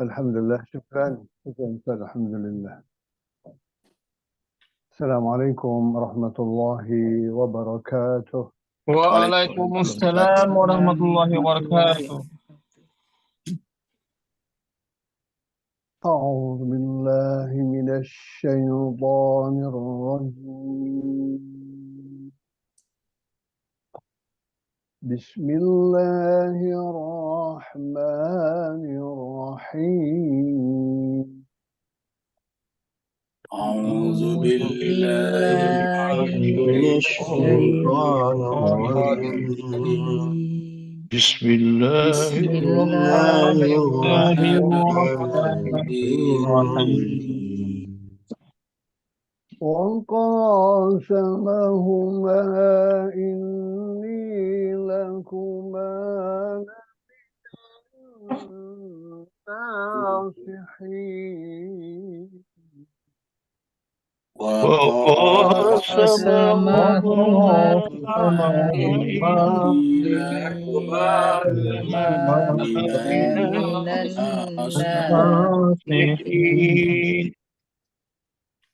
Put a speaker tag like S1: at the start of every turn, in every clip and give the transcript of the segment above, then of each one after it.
S1: الحمد لله. شكرا أستاذ. الحمد لله. السلام عليكم ورحمة الله وبركاته.
S2: وعليكم السلام ورحمة الله وبركاته.
S1: أعوذ بالله من الشيطان الرجيم. بسم الله الرحمن الرحيم.
S3: أعوذ بالله من الشيطان الرجيم.
S2: بسم الله
S3: الرحمن
S2: الرحيم.
S1: وقاسمهما إني لكما ناصحين.
S2: وقاسمهما
S3: إني لكما من الناصحين.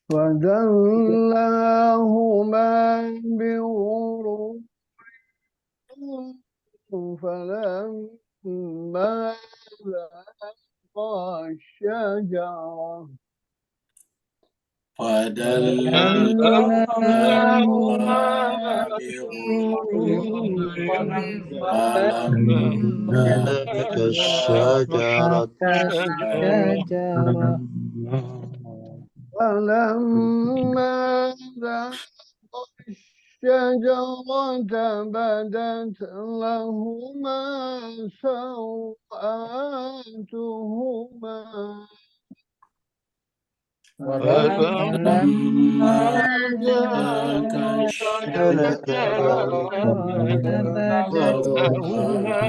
S1: فدلاهما بغرور فلما ذاقا الشجرة
S3: فدلاهما بغرور فلما ذاقا الشجرة
S1: فلما ذاقا الشجرة بدت لهما سوآتهما
S3: فلما ذاقا الشجرة بدت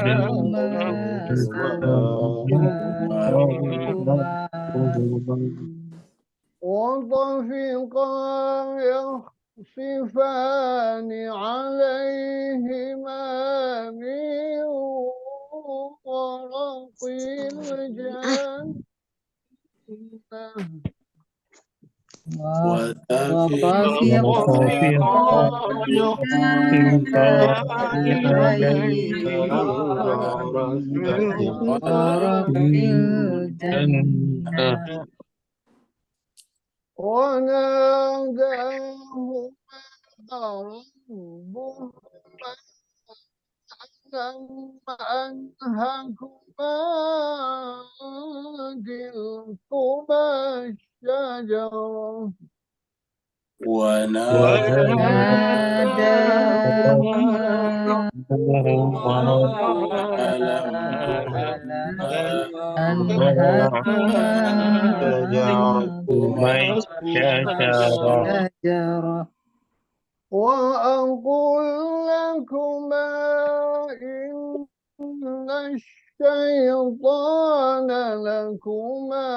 S3: لهما سوآتهما
S1: وطفقا يخصفان عليهما من ورق الجنة وناداهما ربهما ألم أنهكما عن تلكما الشجرة
S3: وناداهما ألم أنهكما شجرة
S1: وأقول لكما إن الشيطان لكما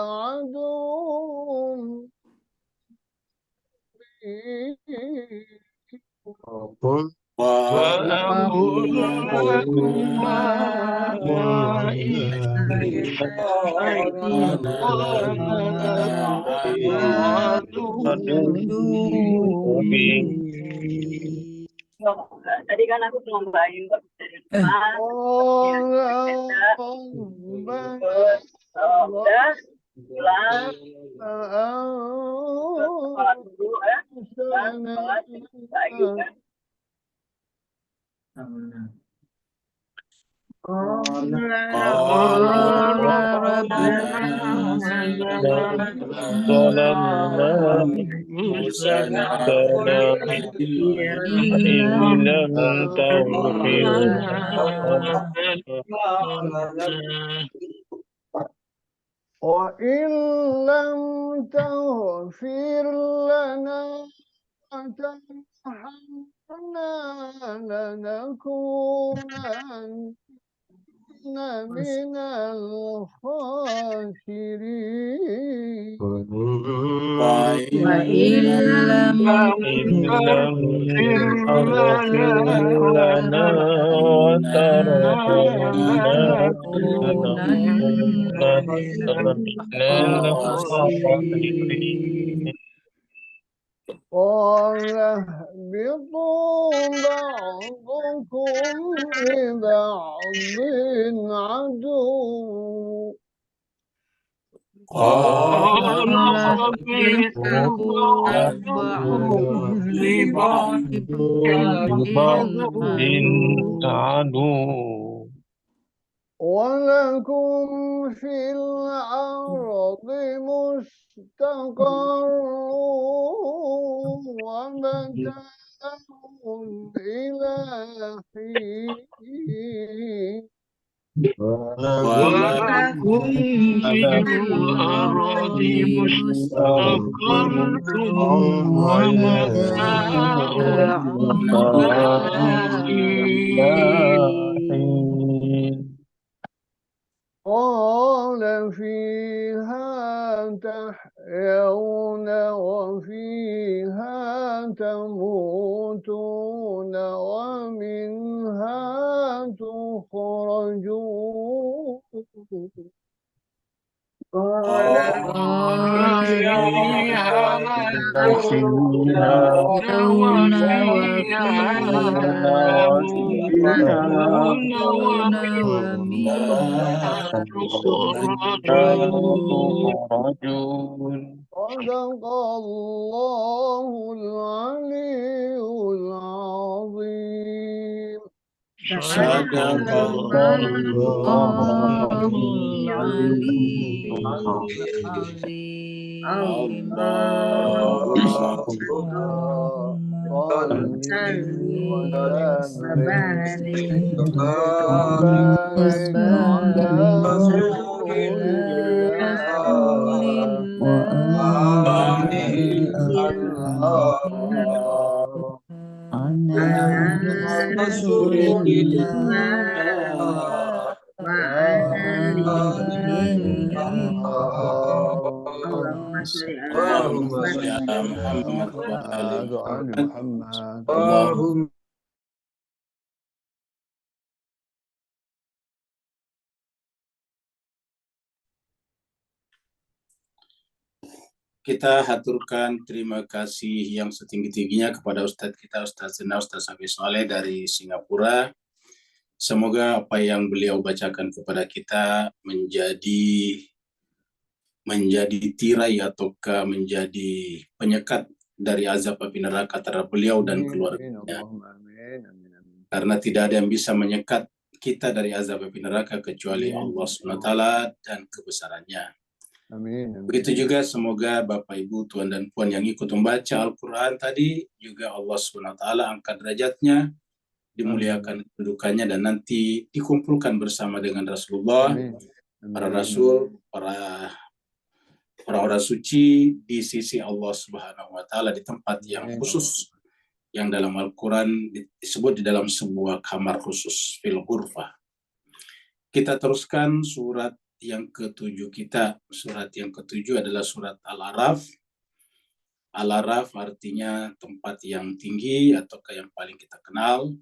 S1: عدو
S3: وأقول لكما إن الشيطان لكما عدو مبين.
S4: Tadi kan aku ngombain dari rumah. Udah pulang. Sekolah dulu ya. Sekolah lagi kan.
S1: وإن لم تغفر لنا وترحمنا لنكونن من الخاسرين.
S3: وإن لم
S2: تغفر لنا وترحمنا
S3: لنكونن
S2: من الخاسرين.
S1: قال اهبطوا بعضكم لبعض عدو
S3: قال اهبطوا بعضكم لبعض
S2: عدو
S1: ولكم في الأرض مستقر ومتاع إلى حين
S2: ولكم في الأرض مستقر ومتاع إلى حين.
S1: قال فيها تحيون وفيها تموتون ومنها تخرجون
S3: قال فيها تحيون وفيها تموتون ومنها تخرجون.
S1: صدق الله العلي العظيم.
S3: صدق الله العلي العظيم.
S1: اللهم صل وسلم وبارك على رسول
S3: اللهم
S5: Kita haturkan terima kasih yang setinggi-tingginya kepada Ustadz kita, Ustadz Zena, Ustadz Safi Soleh dari Singapura. Semoga apa yang beliau bacakan kepada kita menjadi tirai ataukah menjadi penyekat dari azab api neraka terhadap beliau dan keluarganya. Karena tidak ada yang bisa menyekat kita dari azab api neraka kecuali Allah SWT dan kebesarannya.
S1: Amin.
S5: Begitu juga semoga Bapak Ibu, Tuan dan Puan yang ikut membaca Al-Quran tadi, juga Allah SWT angkat derajatnya, dimuliakan kedudukannya, dan nanti dikumpulkan bersama dengan Rasulullah, para Rasul, para orang-orang suci di sisi Allah Subhanahu wa Ta'ala di tempat yang khusus, yang dalam Al-Quran disebut di dalam sebuah kamar khusus, fil ghurfah. Kita teruskan surat yang ketujuh kita. Surat yang ketujuh adalah surat Al-A'raf. Al-A'raf artinya tempat yang tinggi atau yang paling kita kenal.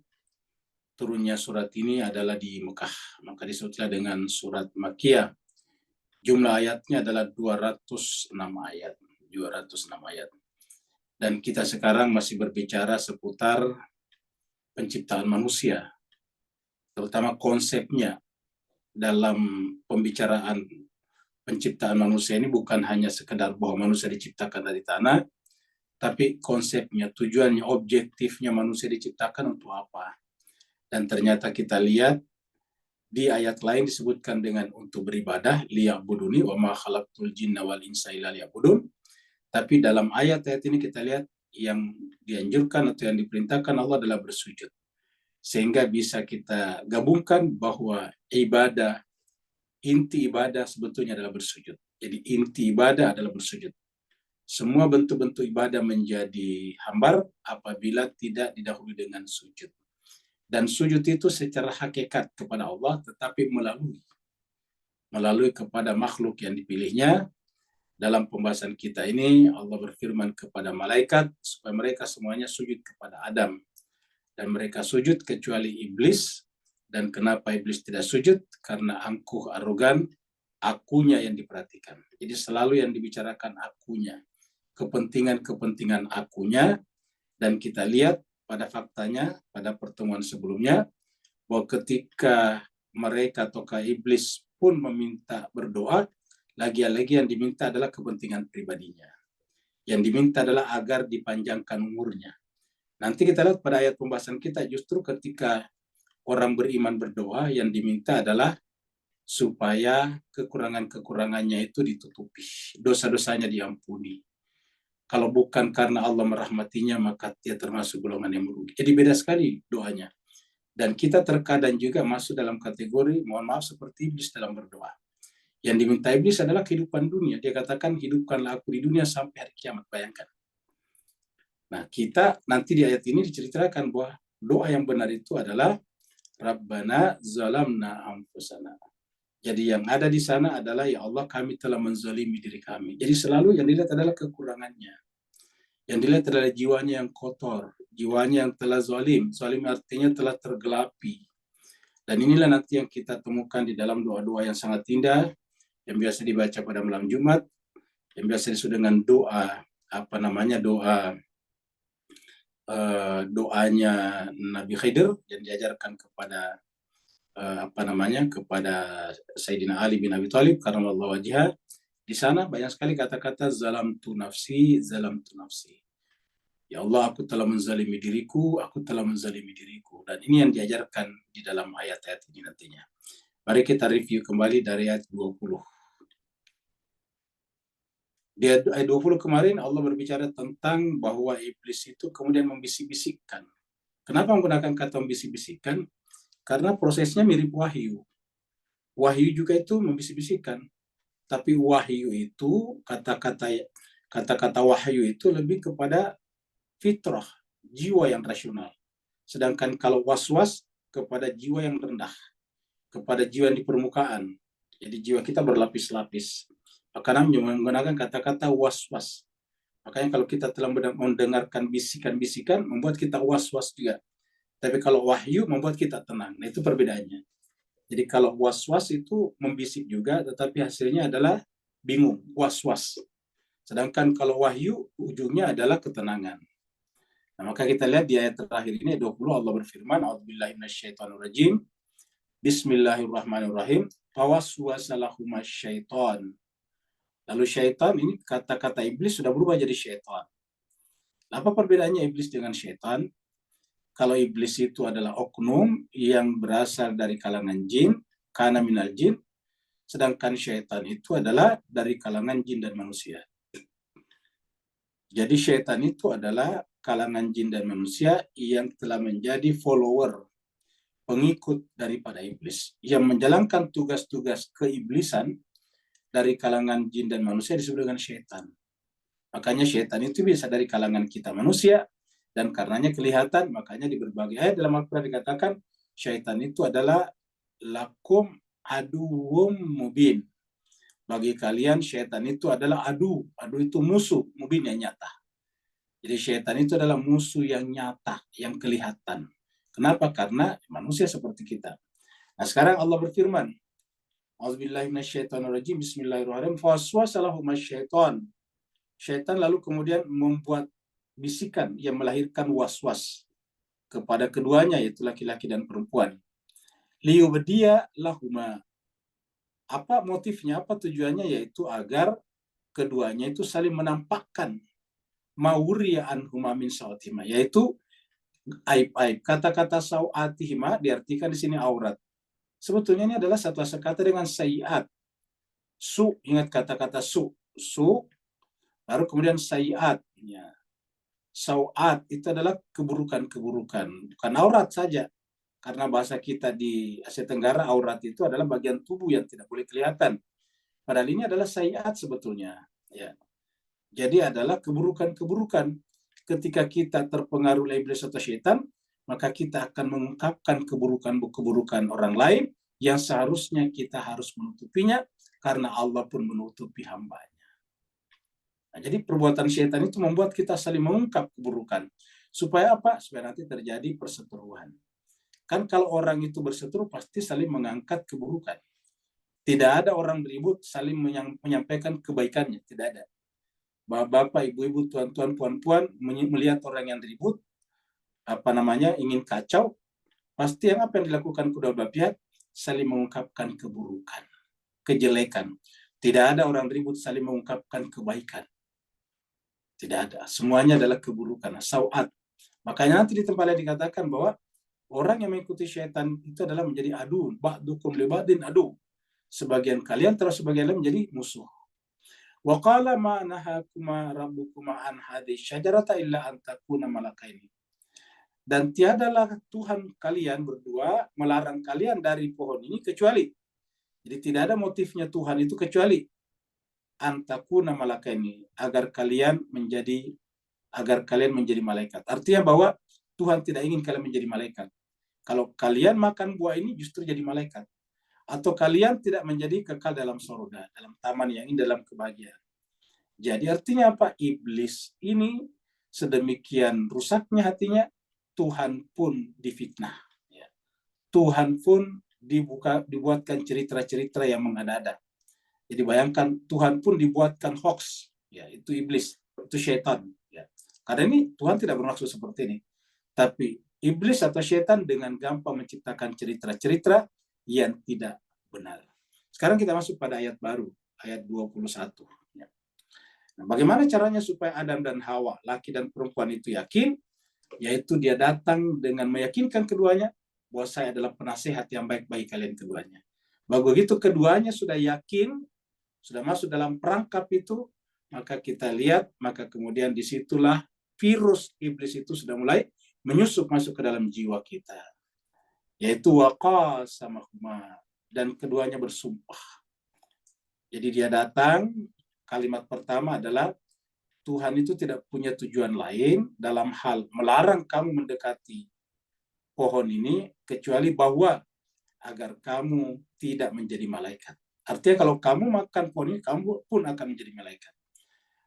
S5: Turunnya surat ini adalah di Mekah, maka disebutlah dengan surat Makkiyah. Jumlah ayatnya adalah 206 ayat. 206 ayat. Dan kita sekarang masih berbicara seputar penciptaan manusia, terutama konsepnya. Dalam pembicaraan penciptaan manusia ini bukan hanya sekedar bahwa manusia diciptakan dari tanah, tapi konsepnya, tujuannya, objektifnya manusia diciptakan untuk apa. Dan ternyata kita lihat di ayat lain disebutkan dengan untuk beribadah, liya'buduni wa ma khalaqtul jinna wal insa illa liya'budun. Tapi dalam ayat-ayat ini kita lihat yang dianjurkan atau yang diperintahkan Allah adalah bersujud. Sehingga bisa kita gabungkan bahwa ibadah, inti ibadah sebetulnya adalah bersujud. Jadi inti ibadah adalah bersujud. Semua bentuk-bentuk ibadah menjadi hambar apabila tidak didahului dengan sujud. Dan sujud itu secara hakikat kepada Allah, tetapi melalui kepada makhluk yang dipilihnya, dalam pembahasan kita ini Allah berfirman kepada malaikat supaya mereka semuanya sujud kepada Adam. Dan mereka sujud kecuali iblis. Dan kenapa iblis tidak sujud? Karena angkuh, arogan, akunya yang diperhatikan. Jadi selalu yang dibicarakan akunya, kepentingan-kepentingan akunya. Dan kita lihat pada faktanya, pada pertemuan sebelumnya, bahwa ketika mereka ataukah iblis pun meminta berdoa, lagi-lagi yang diminta adalah kepentingan pribadinya. Yang diminta adalah agar dipanjangkan umurnya. Nanti kita lihat pada ayat pembahasan kita, justru ketika orang beriman berdoa, yang diminta adalah supaya kekurangan-kekurangannya itu ditutupi, dosa-dosanya diampuni. Kalau bukan karena Allah merahmatinya, maka dia termasuk golongan yang merugi. Jadi beda sekali doanya. Dan kita terkadang juga masuk dalam kategori, mohon maaf, seperti iblis dalam berdoa. Yang diminta iblis adalah kehidupan dunia. Dia katakan, hidupkanlah aku di dunia sampai hari kiamat. Bayangkan. Nah, kita nanti di ayat ini diceritakan bahwa doa yang benar itu adalah Rabbana zalamna anfusana. Jadi yang ada di sana adalah, ya Allah, kami telah menzalimi diri kami. Jadi selalu yang dilihat adalah kekurangannya. Yang dilihat adalah jiwanya yang kotor, jiwanya yang telah zalim. Zalim artinya telah tergelapi. Dan inilah nanti yang kita temukan di dalam doa-doa yang sangat indah, yang biasa dibaca pada malam Jumat, yang biasa disebut dengan doa, doanya Nabi Khidir yang diajarkan kepada kepada Sayyidina Ali bin Abi Thalib karramallahu wajhah. Di sana banyak sekali kata-kata zalamtu nafsi, zalamtu nafsi. Ya Allah, aku telah menzalimi diriku, aku telah menzalimi diriku. Dan ini yang diajarkan di dalam ayat-ayat ini nantinya. Mari kita review kembali dari ayat 20. Di ayat 20 kemarin Allah berbicara tentang bahwa iblis itu kemudian membisik-bisikkan. Kenapa menggunakan kata membisik-bisikkan? Karena prosesnya mirip wahyu. Wahyu juga itu membisik-bisikkan. Tapi wahyu itu, kata-kata wahyu itu lebih kepada fitrah, jiwa yang rasional. Sedangkan kalau was-was kepada jiwa yang rendah, kepada jiwa yang di permukaan. Jadi jiwa kita berlapis-lapis. Maka menggunakan kata-kata was-was. Makanya kalau kita telah mendengarkan bisikan-bisikan, membuat kita was-was juga. Tapi kalau wahyu membuat kita tenang. Nah, itu perbedaannya. Jadi kalau was-was itu membisik juga, tetapi hasilnya adalah bingung, was-was. Sedangkan kalau wahyu, ujungnya adalah ketenangan. Nah, maka kita lihat di ayat terakhir ini, 20, Allah berfirman, A'udzubillahi minasyaitonirrajim, Bismillahirrahmanirrahim, Fawaswasa lahumas syaitan. Lalu syaitan ini, kata-kata iblis sudah berubah jadi syaitan. Apa perbedaannya iblis dengan syaitan? Kalau iblis itu adalah oknum yang berasal dari kalangan jin, kana minal jin, sedangkan syaitan itu adalah dari kalangan jin dan manusia. Jadi syaitan itu adalah kalangan jin dan manusia yang telah menjadi follower, pengikut daripada iblis, yang menjalankan tugas-tugas keiblisan dari kalangan jin dan manusia disebut dengan syaitan. Makanya syaitan itu bisa dari kalangan kita manusia, dan karenanya kelihatan, makanya di berbagai ayat dalam Al-Quran dikatakan, syaitan itu adalah lakum aduwwum mubin. Bagi kalian syaitan itu adalah adu itu musuh, mubin yang nyata. Jadi syaitan itu adalah musuh yang nyata, yang kelihatan. Kenapa? Karena manusia seperti kita. Nah, sekarang Allah berfirman, A'udzubillahi minasyaitonirrajim, Bismillahirrahmanirrahim, Fawaswasa lahumas syaitan. Syaitan lalu kemudian membuat bisikan yang melahirkan was-was kepada keduanya, yaitu laki-laki dan perempuan. Liyubdiya lahuma. Apa motifnya, apa tujuannya? Yaitu agar keduanya itu saling menampakkan mawuriya anhuma min sawatihima, yaitu aib-aib. Kata-kata sawatihima diartikan di sini aurat. Sebetulnya ini adalah satu kata dengan sayiat. Su, ingat kata-kata su, baru kemudian sayiat. Ya. Sawat itu adalah keburukan-keburukan, bukan aurat saja. Karena bahasa kita di Asia Tenggara, aurat itu adalah bagian tubuh yang tidak boleh kelihatan. Padahal ini adalah sayiat sebetulnya. Ya. Jadi adalah keburukan-keburukan. Ketika kita terpengaruh oleh iblis atau syaitan, maka kita akan mengungkapkan keburukan-keburukan orang lain yang seharusnya kita harus menutupinya, karena Allah pun menutupi hambanya. Nah, jadi perbuatan syaitan itu membuat kita saling mengungkap keburukan. Supaya apa? Supaya nanti terjadi perseteruan. Kan kalau orang itu berseteru pasti saling mengangkat keburukan. Tidak ada orang beribut saling menyampaikan kebaikannya, tidak ada. Bapak, ibu-ibu, tuan-tuan, puan-puan melihat orang yang ribut, ingin kacau, pasti apa yang dilakukan kedua belah pihak saling mengungkapkan keburukan, kejelekan. Tidak ada orang ribut saling mengungkapkan kebaikan. Tidak ada. Semuanya adalah keburukan, sauat. Makanya nanti di tempat lain dikatakan bahwa orang yang mengikuti syaitan itu adalah menjadi adu, ba'dukum li ba'din adu. Sebagian kalian terus sebagian lain menjadi musuh. Wa qala ma nahakuma rabbukuma an hadhihi syajarata illa an takuna malakaini. Dan tiadalah Tuhan kalian berdua melarang kalian dari pohon ini kecuali. Jadi tidak ada motifnya Tuhan itu kecuali an takuna malakaini, agar kalian menjadi malaikat. Artinya bahwa Tuhan tidak ingin kalian menjadi malaikat. Kalau kalian makan buah ini justru jadi malaikat. Atau kalian tidak menjadi kekal dalam surga, dalam taman yang ini, dalam kebahagiaan. Jadi artinya apa? Iblis ini sedemikian rusaknya hatinya, Tuhan pun difitnah. Tuhan pun dibuatkan cerita-cerita yang mengada-ada. Jadi bayangkan Tuhan pun dibuatkan hoax. Ya, itu iblis, itu syaitan. Ya. Karena ini Tuhan tidak bermaksud seperti ini. Tapi iblis atau syaitan dengan gampang menciptakan cerita-cerita yang tidak benar. Sekarang kita masuk pada ayat baru, ayat 21. Ya. Nah, bagaimana caranya supaya Adam dan Hawa, laki dan perempuan itu yakin? Yaitu dia datang dengan meyakinkan keduanya bahwa saya adalah penasehat yang baik bagi kalian keduanya. Begitu keduanya sudah yakin, sudah masuk dalam perangkap itu, maka kita lihat, maka kemudian disitulah virus iblis itu sudah mulai menyusup masuk ke dalam jiwa kita. Yaitu waqasamahuma, dan keduanya bersumpah. Jadi dia datang, kalimat pertama adalah Tuhan itu tidak punya tujuan lain dalam hal melarang kamu mendekati pohon ini kecuali bahwa agar kamu tidak menjadi malaikat. Artinya kalau kamu makan pohon ini, kamu pun akan menjadi malaikat.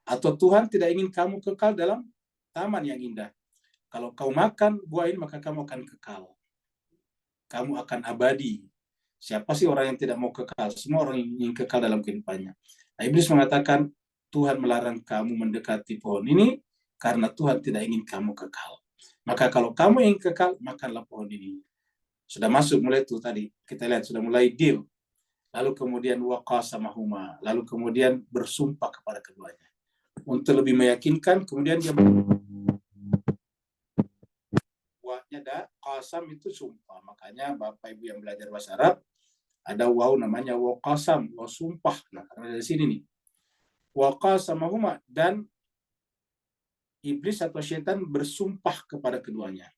S5: Atau Tuhan tidak ingin kamu kekal dalam taman yang indah. Kalau kau makan buah ini, maka kamu akan kekal. Kamu akan abadi. Siapa sih orang yang tidak mau kekal? Semua orang ingin kekal dalam kehidupannya. Nah, iblis mengatakan, Tuhan melarang kamu mendekati pohon ini karena Tuhan tidak ingin kamu kekal. Maka kalau kamu ingin kekal, makanlah pohon ini. Sudah masuk mulai itu tadi. Kita lihat sudah mulai deal. Lalu kemudian waqasamahuma. Lalu kemudian bersumpah kepada keduanya. Untuk lebih meyakinkan, kemudian dia buatnya ada qasam itu sumpah. Makanya Bapak Ibu yang belajar bahasa Arab, ada waw namanya waqasam, waw sumpah. Nah, karena dari sini nih. Waqasamahuma, dan iblis atau syaitan bersumpah kepada keduanya.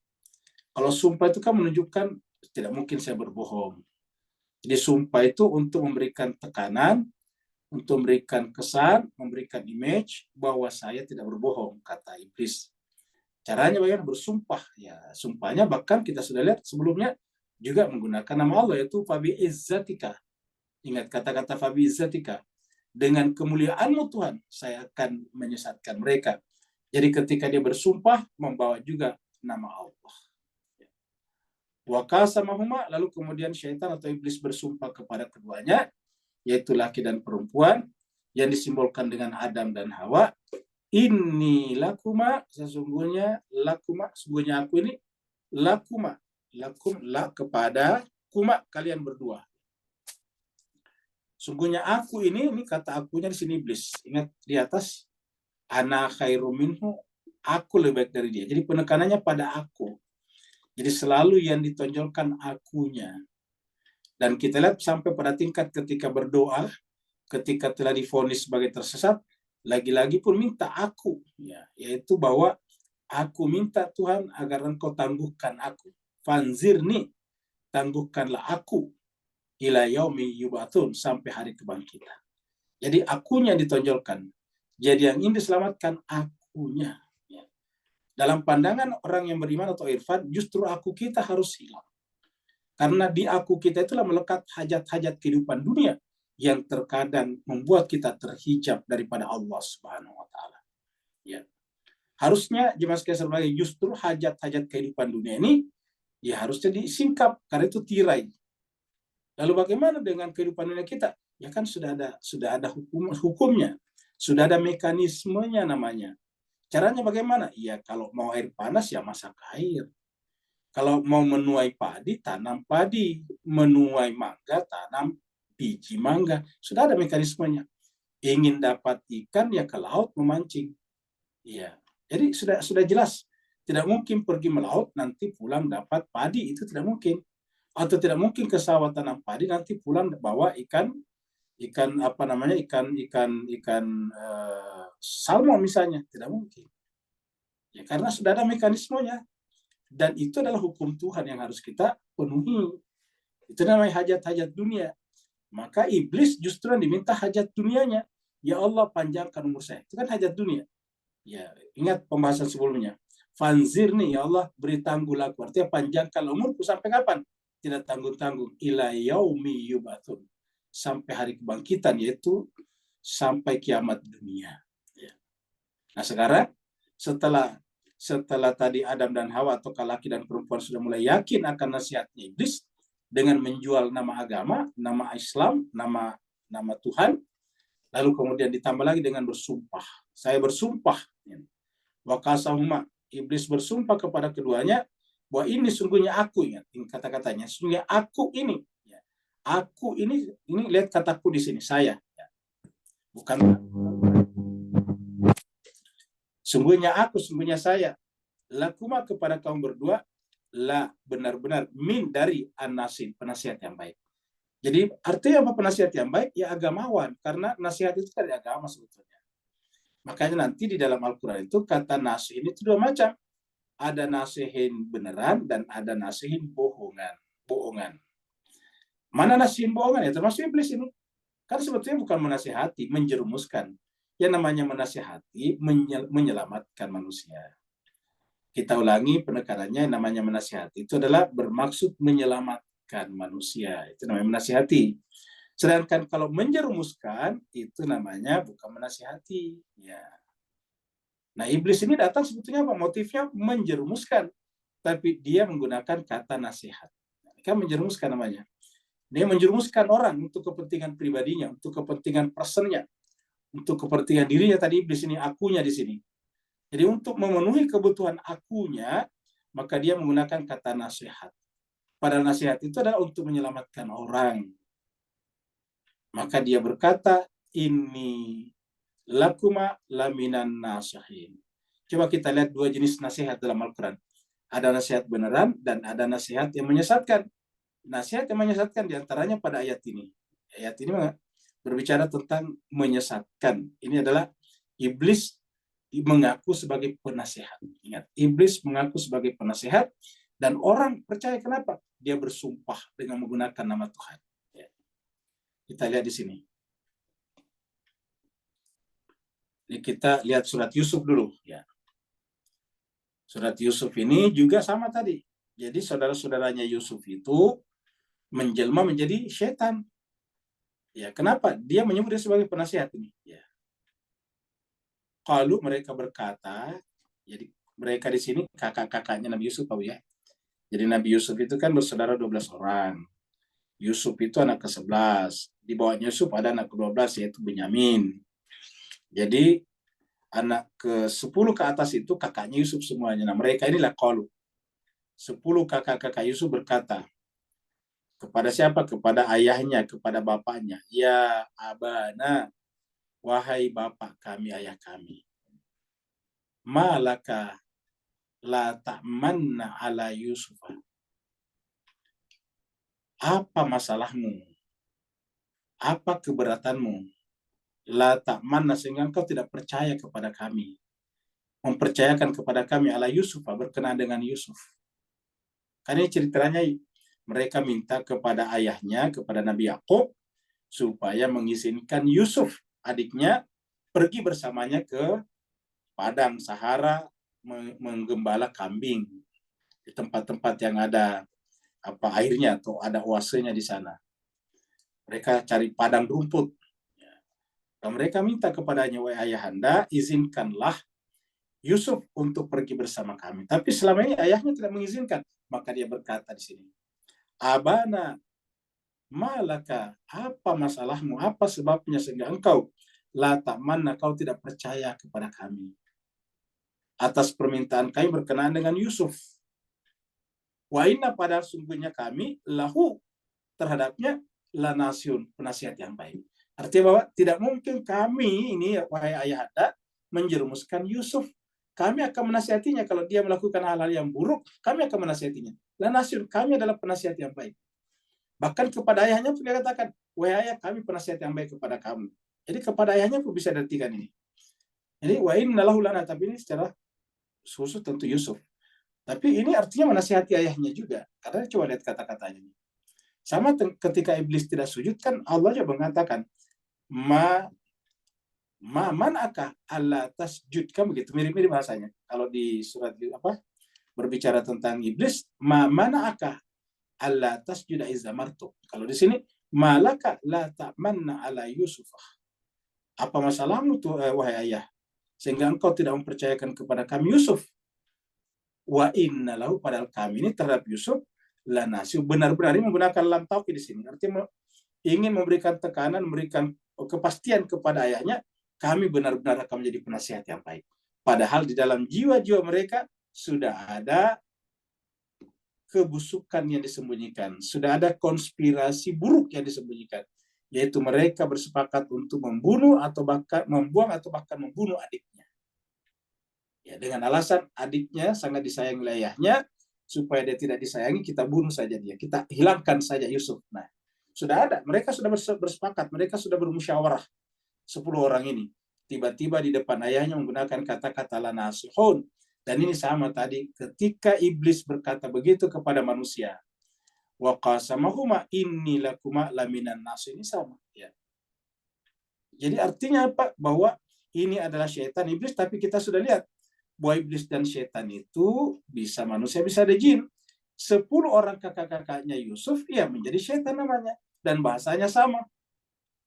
S5: Kalau sumpah itu kan menunjukkan tidak mungkin saya berbohong. Jadi sumpah itu untuk memberikan tekanan, untuk memberikan kesan, memberikan image bahwa saya tidak berbohong, kata iblis. Caranya bagaimana? Bersumpah. Ya, sumpahnya bahkan kita sudah lihat sebelumnya juga menggunakan nama Allah, yaitu fabi izzatika. Ingat kata-kata fabi izzatika. Dengan kemuliaanmu Tuhan, saya akan menyesatkan mereka. Jadi ketika dia bersumpah, membawa juga nama Allah. Waqasamahuma, lalu kemudian syaitan atau iblis bersumpah kepada keduanya, yaitu laki dan perempuan, yang disimbolkan dengan Adam dan Hawa. Inni lakuma, sesungguhnya lakuma, sesungguhnya aku ini, lakuma, lakum, la kepada, kuma, kalian berdua. Sungguhnya aku ini kata akunya di sini iblis. Ingat di atas, ana khairum minhu, aku lebih baik dari dia. Jadi penekanannya pada aku. Jadi selalu yang ditonjolkan akunya. Dan kita lihat sampai pada tingkat ketika berdoa, ketika telah divonis sebagai tersesat, lagi-lagi pun minta aku. Ya, yaitu bahwa aku minta Tuhan agar engkau tangguhkan aku. Fanzirni, tangguhkanlah aku. Ila yaumi yubatun, sampai hari kebangkitan. Jadi akunya ditonjolkan. Jadi yang ingin diselamatkan akunya. Ya. Dalam pandangan orang yang beriman atau irfan, justru aku kita harus hilang. Karena di aku kita itulah melekat hajat-hajat kehidupan dunia. yang terkadang membuat kita terhijab daripada Allah Subhanahu wa taala. Ya. Harusnya jemaah sekalian sebagai justru hajat-hajat kehidupan dunia ini ya harusnya disingkap karena itu tirai. Lalu bagaimana dengan kehidupan dunia kita? Ya kan sudah ada hukumnya, sudah ada mekanismenya namanya. Caranya bagaimana? Ya kalau mau air panas ya masak air. Kalau mau menuai padi, tanam padi. Menuai mangga, tanam biji mangga. Sudah ada mekanismenya. Ingin dapat ikan ya ke laut memancing. Ya, jadi sudah jelas. Tidak mungkin pergi melaut nanti pulang dapat padi, itu tidak mungkin. Atau tidak mungkin ke sawah tanam padi nanti pulang bawa ikan salmon misalnya, tidak mungkin. Ya karena sudah ada mekanismenya dan itu adalah hukum Tuhan yang harus kita penuhi. Itu namanya hajat-hajat dunia. Maka iblis justru diminta hajat dunianya. Ya Allah panjangkan umur saya. Itu kan hajat dunia. Ya, ingat pembahasan sebelumnya. Fanzirni, ya Allah beri tanggul aku. Artinya panjangkan umurku sampai kapan? Tidak tanggung-tanggung. Ila yaumi yubatun. Sampai hari kebangkitan, yaitu sampai kiamat dunia. Ya. Nah sekarang setelah tadi Adam dan Hawa atau laki dan perempuan sudah mulai yakin akan nasihatnya iblis dengan menjual nama agama, nama Islam, nama Tuhan, lalu kemudian ditambah lagi dengan bersumpah. Saya bersumpah. Wa qasahuma, iblis bersumpah kepada keduanya bahwa ini sungguhnya aku, ingat kata-katanya, sungguhnya aku ini. Aku ini lihat kataku di sini, saya. Bukan sungguhnya aku, sungguhnya saya. Lakuma kepada kaum berdua, la benar-benar min dari an-nasin, penasihat yang baik. Jadi artinya apa penasihat yang baik? Ya agamawan, karena nasihat itu dari agama sebetulnya. Makanya nanti di dalam Al-Quran itu kata nasihin itu dua macam. Ada nasihin beneran dan ada nasihin bohongan. Mana nasihin bohongan ya? Termasuk iblis ini. Kan sebetulnya bukan menasihati, menjerumuskan. Yang namanya menasihati, menyelamatkan manusia. Kita ulangi penekanannya, yang namanya menasihati itu adalah bermaksud menyelamatkan manusia. Itu namanya menasihati. Sedangkan kalau menjerumuskan, itu namanya bukan menasihati. Ya. Nah, iblis ini datang sebetulnya apa? Motifnya menjerumuskan. Tapi dia menggunakan kata nasihat. Kan menjerumuskan namanya. Dia menjerumuskan orang untuk kepentingan pribadinya, untuk kepentingan personnya, untuk kepentingan dirinya tadi iblis ini, akunya di sini. Jadi untuk memenuhi kebutuhan akunya, maka dia menggunakan kata nasihat. Padahal nasihat itu adalah untuk menyelamatkan orang. Maka dia berkata, ini lakuma laminan nasihin. Coba kita lihat dua jenis nasihat dalam Al-Quran. Ada nasihat beneran dan ada nasihat yang menyesatkan. Nasihat yang menyesatkan diantaranya pada ayat ini. Ayat ini berbicara tentang menyesatkan. Ini adalah iblis mengaku sebagai penasehat. Ingat, iblis mengaku sebagai penasehat dan orang percaya. Kenapa? Dia bersumpah dengan menggunakan nama Tuhan. Ya. Kita lihat di sini. Ini kita lihat surat Yusuf dulu. Ya. Surat Yusuf ini juga sama tadi. Jadi saudara-saudaranya Yusuf itu menjelma menjadi setan. Ya, kenapa? Dia menyebut dia sebagai penasihat ini. Ya. Kalau mereka berkata, jadi mereka di sini kakak-kakaknya Nabi Yusuf, tahu ya. Jadi Nabi Yusuf itu kan bersaudara 12 orang. Yusuf itu anak ke-11. Di bawahnya Yusuf ada anak ke-12 yaitu Benyamin. Jadi anak ke-10 ke atas itu kakaknya Yusuf semuanya. Nah mereka inilah qalu. 10 kakak-kakak Yusuf berkata, kepada siapa? Kepada ayahnya, kepada bapaknya. Ya abana, wahai bapak kami, ayah kami. Malaka la ta'manna ala Yusuf. Apa masalahmu? Apa keberatanmu? La ta'manna, sehingga engkau tidak percaya kepada kami. Mempercayakan kepada kami ala Yusuf, berkenaan dengan Yusuf. Karena ceritanya mereka minta kepada ayahnya, kepada Nabi Yakub, supaya mengizinkan Yusuf, adiknya, pergi bersamanya ke padang Sahara, menggembala kambing di tempat-tempat yang ada airnya atau ada oasenya di sana. Mereka cari padang rumput. Dan mereka minta kepadanya, wahai ayahanda, izinkanlah Yusuf untuk pergi bersama kami. Tapi selama ini ayahnya tidak mengizinkan. Maka dia berkata di sini, Abana, malaka, apa masalahmu, apa sebabnya sehingga engkau la ta'manna, kau tidak percaya kepada kami atas permintaan kami berkenaan dengan Yusuf. Wa inna, padahal sungguhnya kami lahu, terhadapnya lanasiun, penasihat yang baik. Artinya bahwa tidak mungkin kami ini, wahai ayahanda, menjerumuskan Yusuf. Kami akan menasihatinya. Kalau dia melakukan hal-hal yang buruk, kami akan menasihatinya. Lanasiun, kami adalah penasihat yang baik. Bahkan kepada ayahnya pun dia katakan, wahai ayah, kami penasihat yang baik kepada kamu. Jadi kepada ayahnya pun bisa diartikan ini. Jadi wa inna lahu lana, tapi ini secara khusus tentu Yusuf. Tapi ini artinya menasihati ayahnya juga. Karena coba lihat kata-katanya. Sama ketika iblis tidak sujud, kan Allah juga mengatakan, manakah Allah tasjud, kan begitu, mirip-mirip bahasanya. Kalau di surat berbicara tentang iblis, manakah Allah tasjud izamartu. Kalau di sini, malaka la ta'manna ala Yusufah. Apa masalahmu tuh, wahai ayah, sehingga engkau tidak mempercayakan kepada kami Yusuf. Wa inna lahu, padahal kami ini terhadap Yusuf lanasiu, benar-benar ini menggunakan lam taukid di sini. Artinya ingin memberikan tekanan, memberikan kepastian kepada ayahnya, kami benar-benar akan menjadi penasihat yang baik. Padahal di dalam jiwa-jiwa mereka sudah ada kebusukan yang disembunyikan, sudah ada konspirasi buruk yang disembunyikan, yaitu mereka bersepakat untuk membunuh atau bahkan membuang atau bahkan membunuh adiknya. Ya, dengan alasan adiknya sangat disayangi oleh ayahnya, supaya dia tidak disayangi, kita bunuh saja dia, kita hilangkan saja Yusuf. Nah, sudah ada, mereka sudah bersepakat, mereka sudah bermusyawarah, 10 orang ini. Tiba-tiba di depan ayahnya menggunakan kata-kata lanasihun. Dan ini sama tadi, ketika iblis berkata begitu kepada manusia, wa qasamahuma inni lakuma laminan nasih, ini sama. Ya. Jadi artinya apa? Bahwa ini adalah syaitan iblis, tapi kita sudah lihat, bahwa iblis dan syaitan itu bisa manusia, bisa ada jin. 10 orang kakak-kakaknya Yusuf, ya menjadi syaitan namanya. Dan bahasanya sama.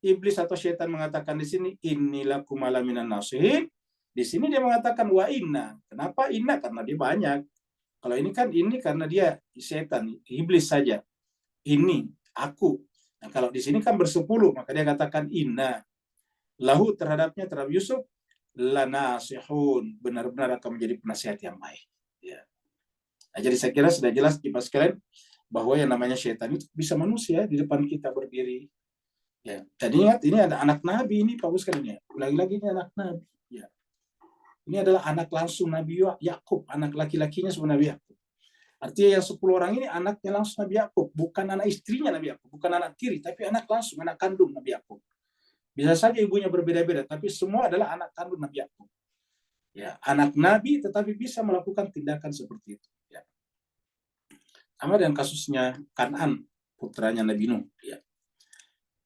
S5: Iblis atau syaitan mengatakan di sini, inilah kumala minan nasihin. Di sini dia mengatakan wa inna. Kenapa inna? Karena dia banyak. Kalau ini kan ini karena dia syaitan, iblis saja. Ini, aku. Nah kalau di sini kan bersepuluh, maka dia katakan inna. Lahu, terhadapnya, terhadap Yusuf, lanasihun, benar-benar akan menjadi penasihat yang baik. Ya. Nah, jadi saya kira sudah jelas Ibu sekalian bahwa yang namanya syaitan itu bisa manusia di depan kita berdiri. Ya. Dan ingat, ini ada anak Nabi ini Pak sekalian ya. Lagi-lagi ini anak Nabi. Ya. Ini adalah anak langsung Nabi Yakub, anak laki-lakinya semua Nabi Yakub. Artinya yang 10 orang ini anaknya langsung Nabi Yakub, bukan anak istrinya Nabi Yakub, bukan anak tiri, tapi anak langsung, anak kandung Nabi Yakub. Bisa saja ibunya berbeda-beda, tapi semua adalah anak kandung Nabi Yakub. Ya, anak Nabi tetapi bisa melakukan tindakan seperti itu. Ya. Sama dengan kasusnya Kan'an, putranya Nabi Nuh. Ya.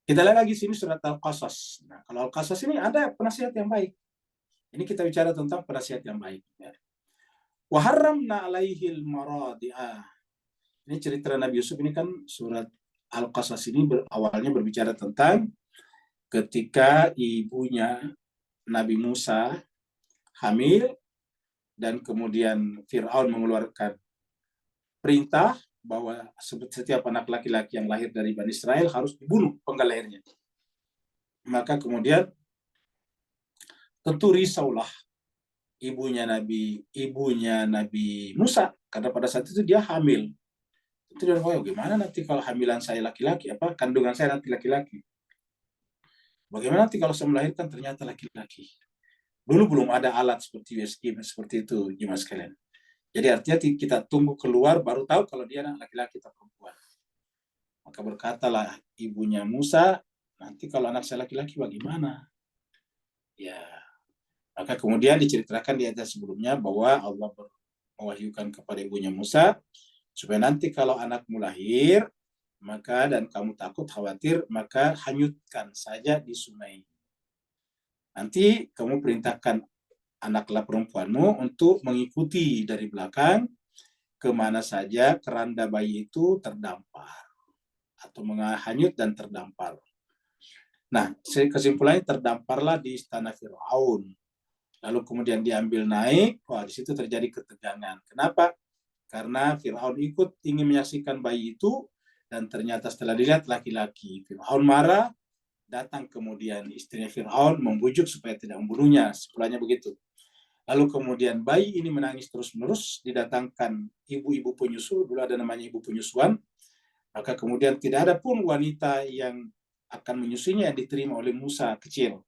S5: Kita lihat lagi sini surat Al-Qasas. Nah, kalau Al-Qasas ini ada penasihat yang baik. Ini kita bicara tentang penasihat yang baik. Ya. Wa harramna alaihil maradi'ah. Ini cerita Nabi Yusuf, ini kan surat Al-Qasas ini awalnya berbicara tentang ketika ibunya Nabi Musa hamil dan kemudian Fir'aun mengeluarkan perintah bahwa setiap anak laki-laki yang lahir dari Bani Israel harus dibunuh penggal lehernya. Maka kemudian tentu risaulah ibunya Nabi Musa, karena pada saat itu dia hamil. Itu dia bilang, gimana nanti kalau hamilan saya laki-laki, kandungan saya nanti laki-laki. Bagaimana nanti kalau saya melahirkan ternyata laki-laki? Dulu belum ada alat seperti USG, seperti itu, jemaah sekalian. Jadi artinya kita tunggu keluar baru tahu kalau dia anak laki-laki atau perempuan. Maka berkatalah ibunya Musa, nanti kalau anak saya laki-laki bagaimana? Ya, maka kemudian diceritakan di ayat sebelumnya bahwa Allah mewahyukan kepada ibunya Musa, supaya nanti kalau anakmu lahir, maka dan kamu takut khawatir, maka hanyutkan saja di sungai. Nanti kamu perintahkan anaklah perempuanmu untuk mengikuti dari belakang kemana saja keranda bayi itu terdampar atau menghanyut dan terdampar. Nah, kesimpulannya terdamparlah di istana Firaun. Lalu kemudian diambil naik, wah di situ terjadi ketegangan. Kenapa? Karena Firaun ikut ingin menyaksikan bayi itu, dan ternyata setelah dilihat laki-laki. Firaun marah, datang kemudian istrinya Firaun membujuk supaya tidak membunuhnya, sepulahnya begitu. Lalu kemudian bayi ini menangis terus-menerus, didatangkan ibu-ibu penyusu, dulu ada namanya ibu penyusuan, maka kemudian tidak ada pun wanita yang akan menyusuinya yang diterima oleh Musa kecil.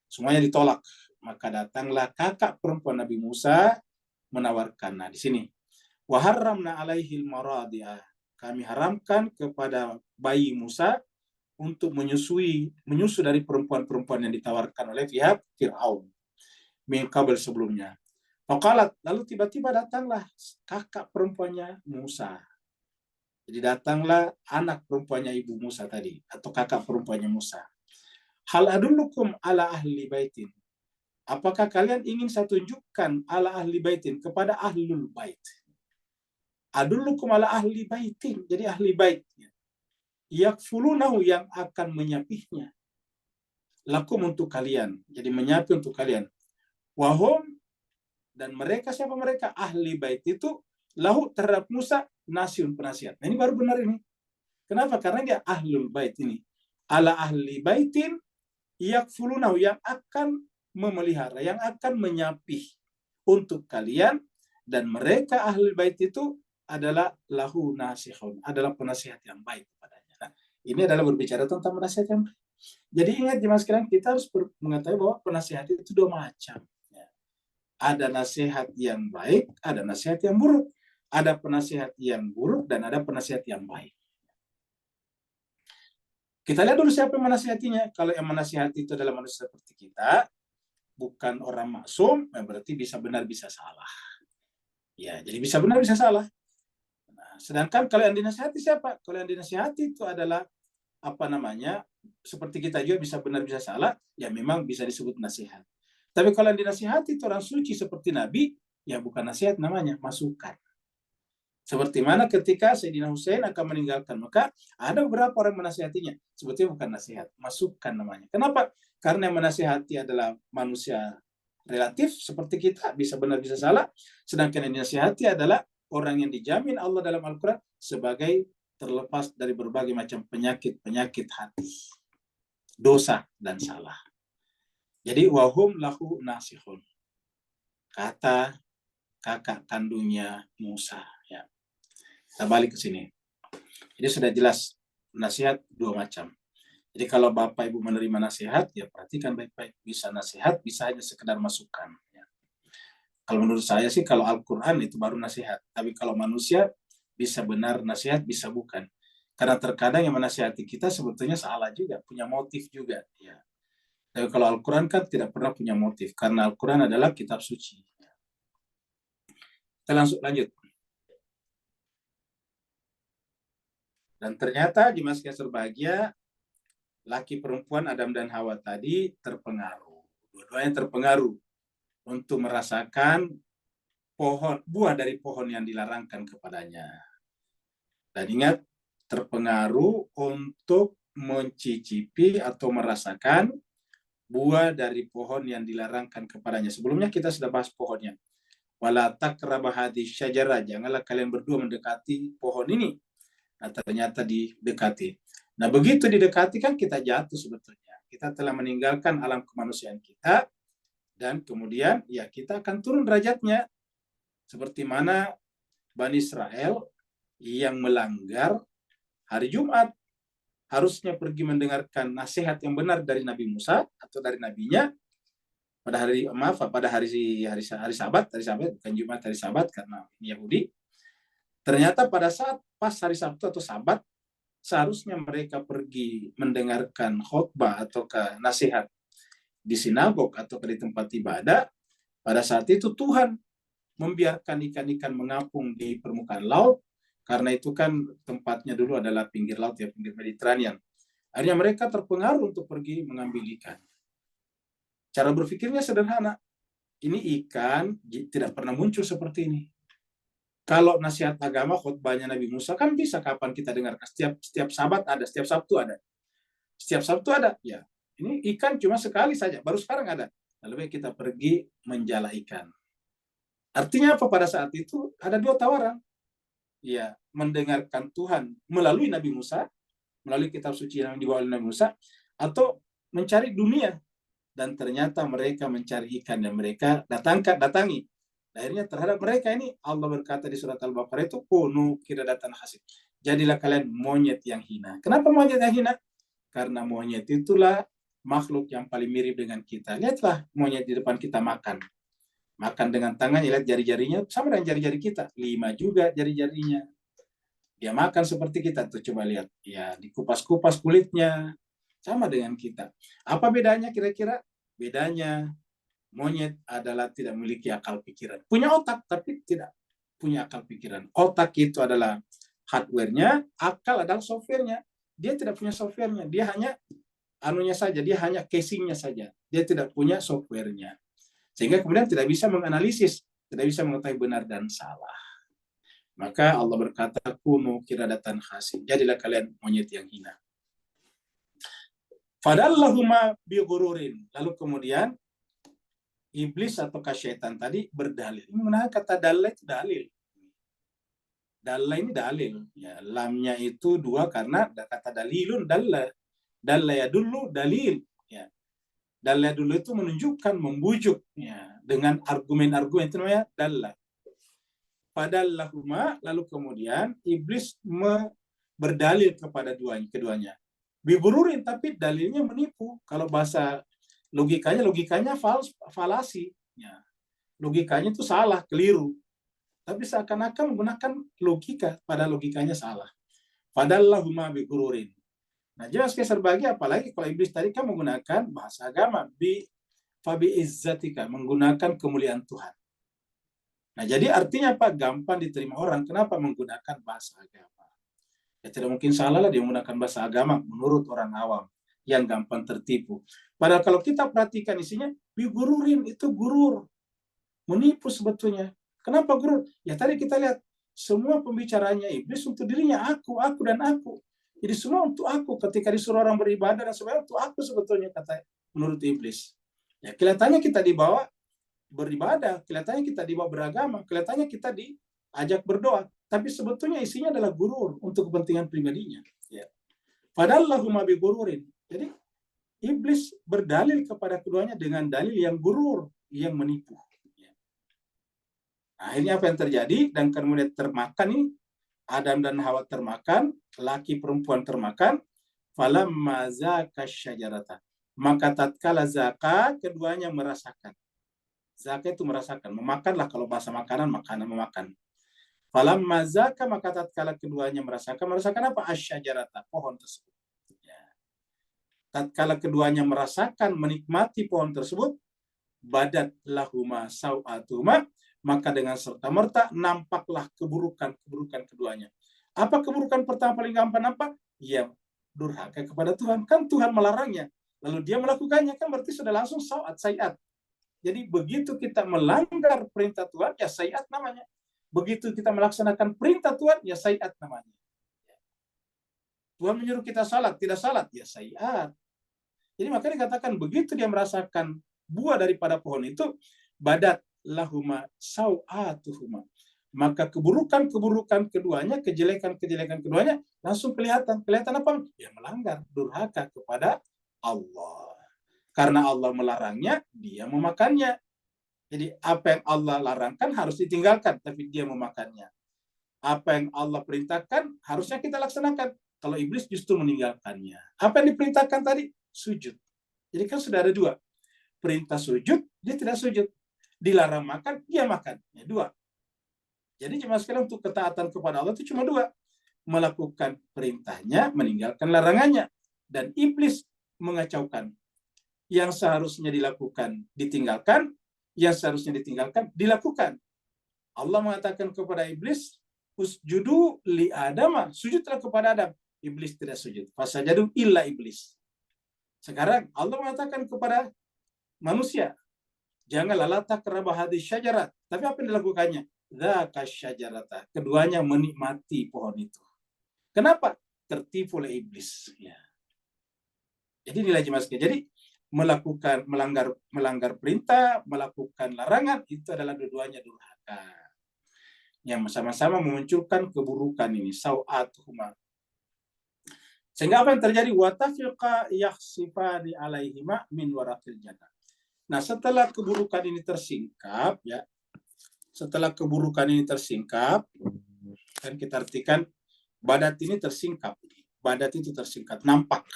S5: Semuanya ditolak. Maka datanglah kakak perempuan Nabi Musa menawarkan. Nah, di sini waharramna alaihil maradi'ah. Kami haramkan kepada bayi Musa untuk menyusu dari perempuan-perempuan yang ditawarkan oleh pihak Fir'aun min qabl sebelumnya. Faqalat, lalu tiba-tiba datanglah kakak perempuannya Musa. Jadi datanglah anak perempuannya ibu Musa tadi, atau kakak perempuannya Musa. Hal adullukum ala ahli baitin. Apakah kalian ingin saya tunjukkan ala ahli baitin, kepada ahlul bait? Adullukum ala ahli baitin, jadi ahli bait. Yakfulunahu, yang akan menyapihnya. Lakum, untuk kalian, jadi menyapi untuk kalian. Wahum, dan mereka, siapa mereka? Ahli bait itu lahu terhadap Musa nasiun, penasihat. Nah, ini baru benar ini. Kenapa? Karena dia ahlul bait ini. Ala ahli baitin yakfulunahu, yang akan memelihara, yang akan menyapih untuk kalian, dan mereka ahli bait itu adalah lahu nasihun, adalah penasihat yang baik kepadanya. Nah, ini adalah berbicara tentang penasihat yang baik. Jadi ingat jemaah sekalian, kita harus mengetahui bahwa penasihat itu dua macam. Ada nasihat yang baik, ada nasihat yang buruk. Ada penasihat yang buruk dan ada penasihat yang baik. Kita lihat dulu siapa yang menasihatinya. Kalau yang menasihati itu adalah manusia seperti kita, bukan orang maksum, berarti bisa benar bisa salah. Ya, jadi bisa benar bisa salah. Nah, sedangkan kalau yang dinasihati siapa? Kalau yang dinasihati itu adalah seperti kita juga bisa benar bisa salah, ya memang bisa disebut nasihat. Tapi kalau yang dinasihati itu orang suci seperti Nabi, ya bukan nasihat namanya, masukan. Seperti mana ketika Sayyidina Husain akan meninggalkan Mekah, ada beberapa orang menasihatinya. Sebetulnya bukan nasihat, masukan namanya. Kenapa? Karena yang menasihati adalah manusia relatif seperti kita, bisa benar bisa salah. Sedangkan yang dinasihati adalah orang yang dijamin Allah dalam Al-Quran sebagai terlepas dari berbagai macam penyakit-penyakit hati, dosa dan salah. Jadi wahum lahu nasihun, kata kakak kandungnya Musa. Ya. Kita balik ke sini. Jadi sudah jelas nasihat dua macam. Jadi kalau bapak ibu menerima nasihat, ya perhatikan baik-baik. Bisa nasihat, bisa hanya sekedar masukan. Ya. Kalau menurut saya sih kalau Al-Quran itu baru nasihat. Tapi kalau manusia bisa benar nasihat, bisa bukan. Karena terkadang yang menasihati kita sebetulnya salah juga, punya motif juga. Ya. Tapi kalau Al-Quran kan tidak pernah punya motif, karena Al-Quran adalah kitab suci. Kita langsung lanjut. Dan ternyata di Mas berbahagia, laki perempuan Adam dan Hawa tadi terpengaruh. Dua-duanya terpengaruh untuk merasakan buah dari pohon yang dilarangkan kepadanya. Dan ingat, terpengaruh untuk mencicipi atau merasakan buah dari pohon yang dilarangkan kepadanya. Sebelumnya kita sudah bahas pohonnya. Wala taqrabu hadhihi syajarah, janganlah kalian berdua mendekati pohon ini. Nah, ternyata didekati. Nah, begitu didekati kan kita jatuh sebetulnya. Kita telah meninggalkan alam kemanusiaan kita, dan kemudian ya kita akan turun derajatnya. Seperti mana Bani Israel yang melanggar hari Jumat, harusnya pergi mendengarkan nasihat yang benar dari Nabi Musa atau dari nabinya pada hari Sabat bukan Jumat, hari Sabat karena Yahudi. Ternyata pada saat pas hari Sabtu atau Sabat, seharusnya mereka pergi mendengarkan khotbah atau ke nasihat di sinagog atau di tempat ibadah. Pada saat itu Tuhan membiarkan ikan-ikan mengapung di permukaan laut, karena itu kan tempatnya dulu adalah pinggir laut, ya pinggir Mediterranean. Akhirnya mereka terpengaruh untuk pergi mengambil ikan. Cara berpikirnya sederhana. Ini ikan tidak pernah muncul seperti ini. Kalau nasihat agama, khutbahnya Nabi Musa kan bisa kapan kita dengarkan. Setiap Sabat ada, setiap Sabtu ada. Setiap Sabtu ada, ya. Ini ikan cuma sekali saja, baru sekarang ada. Lalu kita pergi menjala ikan. Artinya apa? Pada saat itu ada dua tawaran. Ya, mendengarkan Tuhan melalui Nabi Musa, melalui kitab suci yang dibawa oleh Nabi Musa, atau mencari dunia. Dan ternyata mereka mencari ikan yang mereka datangi. Akhirnya terhadap mereka ini Allah berkata di surat Al-Baqarah itu kunu qiradatan khasi'in. Jadilah kalian monyet yang hina. Kenapa monyet yang hina? Karena monyet itulah makhluk yang paling mirip dengan kita. Lihatlah monyet di depan kita makan. Makan dengan tangannya, lihat jari-jarinya sama dengan jari-jari kita. 5 juga jari-jarinya. Dia makan seperti kita tuh, coba lihat. Ya, dikupas-kupas kulitnya. Sama dengan kita. Apa bedanya kira-kira? Bedanya monyet adalah tidak memiliki akal pikiran. Punya otak, tapi tidak punya akal pikiran. Otak itu adalah hardware-nya, akal adalah software-nya. Dia tidak punya software-nya, dia hanya anunya saja, dia hanya casing-nya saja. Dia tidak punya software-nya. Sehingga kemudian tidak bisa menganalisis, tidak bisa mengetahui benar dan salah. Maka Allah berkata, kunu qiradatan khasi'in. Jadilah kalian monyet yang hina. Fadallahuma bigururin. Lalu kemudian iblis atau syaitan tadi berdalil. Ini menahan kata dalil itu dalil. Dalil ini dalil. Ya, lamnya itu 2 karena kata dalilun dalla. Dalla ya dulu dalil. Ya. Dalla dulu itu menunjukkan, membujuk. Ya. Dengan argumen-argumen itu namanya dalla. Fadallahuma, lalu kemudian iblis berdalil kepada keduanya. Bibururin, tapi dalilnya menipu. Kalau bahasa logikanya falasi. Ya. Logikanya itu salah, keliru. Tapi seakan-akan menggunakan logika, pada logikanya salah. Fadallahuma bibururin. Nah, jelas terbagi, apalagi kalau iblis tadi kan menggunakan bahasa agama. Fabi izzatika, menggunakan kemuliaan Tuhan. Nah, jadi artinya apa? Gampang diterima orang. Kenapa menggunakan bahasa agama? Ya tidak mungkin salah lah dia menggunakan bahasa agama menurut orang awam yang gampang tertipu. Padahal kalau kita perhatikan isinya, bigururin itu gurur. Menipu sebetulnya. Kenapa gurur? Ya tadi kita lihat, semua pembicaranya iblis untuk dirinya, aku dan aku. Jadi semua untuk aku. Ketika disuruh orang beribadah dan sebagainya, untuk aku sebetulnya, kata menurut iblis. Ya kelihatannya kita dibawa beribadah, kelihatannya kita dibawa beragama, kelihatannya kita diajak berdoa. Tapi sebetulnya isinya adalah gurur untuk kepentingan pribadinya. Ya. Padahal lahuma bigururin. Jadi iblis berdalil kepada keduanya dengan dalil yang gurur, yang menipu. Ya. Akhirnya apa yang terjadi? Dan kemudian termakan ini, Adam dan Hawa termakan, laki perempuan termakan, falamma zaka syajarata. Maka tatkala zaka, keduanya merasakan. Zaka itu merasakan, memakanlah kalau bahasa makanan memakan. Falamma zaka, maka tatkala keduanya merasakan apa? Asyajarata, pohon tersebut. Ya. Tatkala keduanya merasakan, menikmati pohon tersebut, badat lahuma sau'atuhuma, maka dengan serta-merta nampaklah keburukan keduanya. Apa keburukan pertama paling gampang nampak? Ya, durhaka kepada Tuhan. Kan Tuhan melarangnya. Lalu dia melakukannya, kan berarti sudah langsung sayiat. Jadi begitu kita melanggar perintah Tuhan, ya sayiat namanya. Begitu kita melaksanakan perintah Tuhan, ya sayiat namanya. Tuhan menyuruh kita salat, tidak salat, ya sayiat. Jadi makanya dikatakan begitu dia merasakan buah daripada pohon itu, badat lahuma sau'atuhuma. Maka keburukan keduanya, kejelekan keduanya langsung kelihatan. Kelihatan apa? Ya melanggar, durhaka kepada Allah. Karena Allah melarangnya, dia memakannya. Jadi apa yang Allah larangkan harus ditinggalkan, tapi dia memakannya. Apa yang Allah perintahkan harusnya kita laksanakan. Kalau iblis justru meninggalkannya. Apa yang diperintahkan tadi? Sujud. Jadi kan sudah ada 2. Perintah sujud, dia tidak sujud. Dilarang makan, dia makan. Ya, 2. Jadi cuma sekali untuk ketaatan kepada Allah itu cuma 2. Melakukan perintahnya, meninggalkan larangannya. Dan iblis mengacaukan. Yang seharusnya dilakukan, ditinggalkan. Yang seharusnya ditinggalkan, dilakukan. Allah mengatakan kepada iblis, usjudu li Adama, sujudlah kepada Adam. Iblis tidak sujud. Fasajadu illa iblis. Sekarang Allah mengatakan kepada manusia, janganlah la taqrabu hadhihi syajarat. Tapi apa yang dilakukannya? Dzaka syajarata. Keduanya menikmati pohon itu. Kenapa? Tertipu oleh iblis. Ya. Jadi nilai jemasnya. Jadi melanggar perintah, melakukan larangan, itu adalah dua-duanya durhaka. Yang sama-sama memunculkan keburukan ini, sau'atuhuma. Sehingga apa yang terjadi? Watafiqa yakhsifani alaihima min waraqil jannah. Nah, setelah keburukan ini tersingkap, ya, setelah keburukan ini tersingkap, kan kita artikan badat ini tersingkap. Badat itu tersingkap, nampak.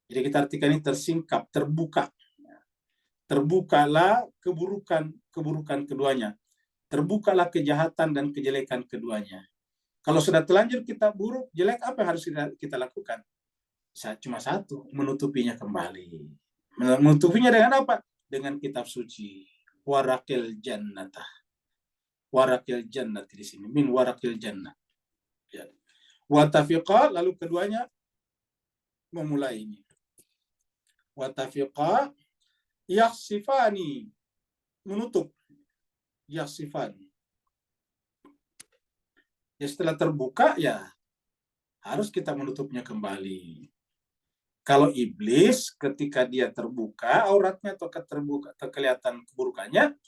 S5: Jadi kita artikan ini tersingkap, terbuka. Terbukalah keburukan keduanya. Terbukalah kejahatan dan kejelekan keduanya. Kalau sudah terlanjur kita buruk, jelek, apa yang harus kita lakukan? Cuma satu, menutupinya kembali. Menutupinya dengan apa? Dengan kitab suci. Warakil jannatah. Warakil jannat di sini. Min warakil jannah. Ya. Watafiqa, lalu keduanya memulai ini. Watafiqa yakhsifani, menutup. Yakhsifani. Ya, setelah terbuka, ya harus kita menutupnya kembali. Kalau iblis ketika dia terbuka auratnya atau kelihatan keburukannya,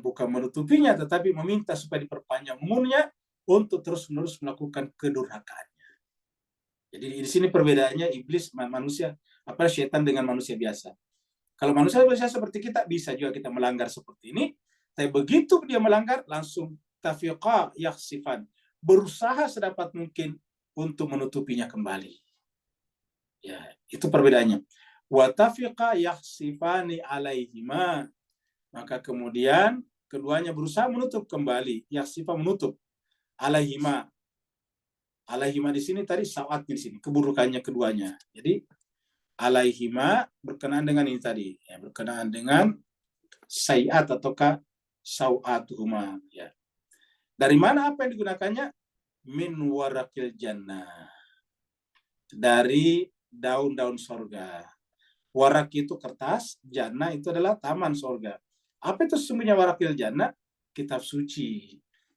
S5: bukan menutupinya, tetapi meminta supaya diperpanjang umurnya untuk terus-menerus melakukan kedurhakaannya. Jadi di sini perbedaannya iblis manusia, setan dengan manusia biasa. Kalau manusia biasa seperti kita, bisa juga kita melanggar seperti ini, tapi begitu dia melanggar, langsung tafiqa yakhsifan, berusaha sedapat mungkin untuk menutupinya kembali. Ya, itu perbedaannya. Wa tafiqa yakhsifani alaihima, maka kemudian keduanya berusaha menutup kembali. Yakhsifa, menutup. Alaihima. Alaihima di sini tadi sawatnya di sini, keburukannya keduanya. Jadi alaihima berkenaan dengan ini tadi, ya, berkenaan dengan sayiat ataukah sawatuhuma, ya. Dari mana apa yang digunakannya? Min warakil jannah. Dari daun-daun sorga. Warak itu kertas, jannah itu adalah taman sorga. Apa itu sesungguhnya warakil jannah? Kitab suci.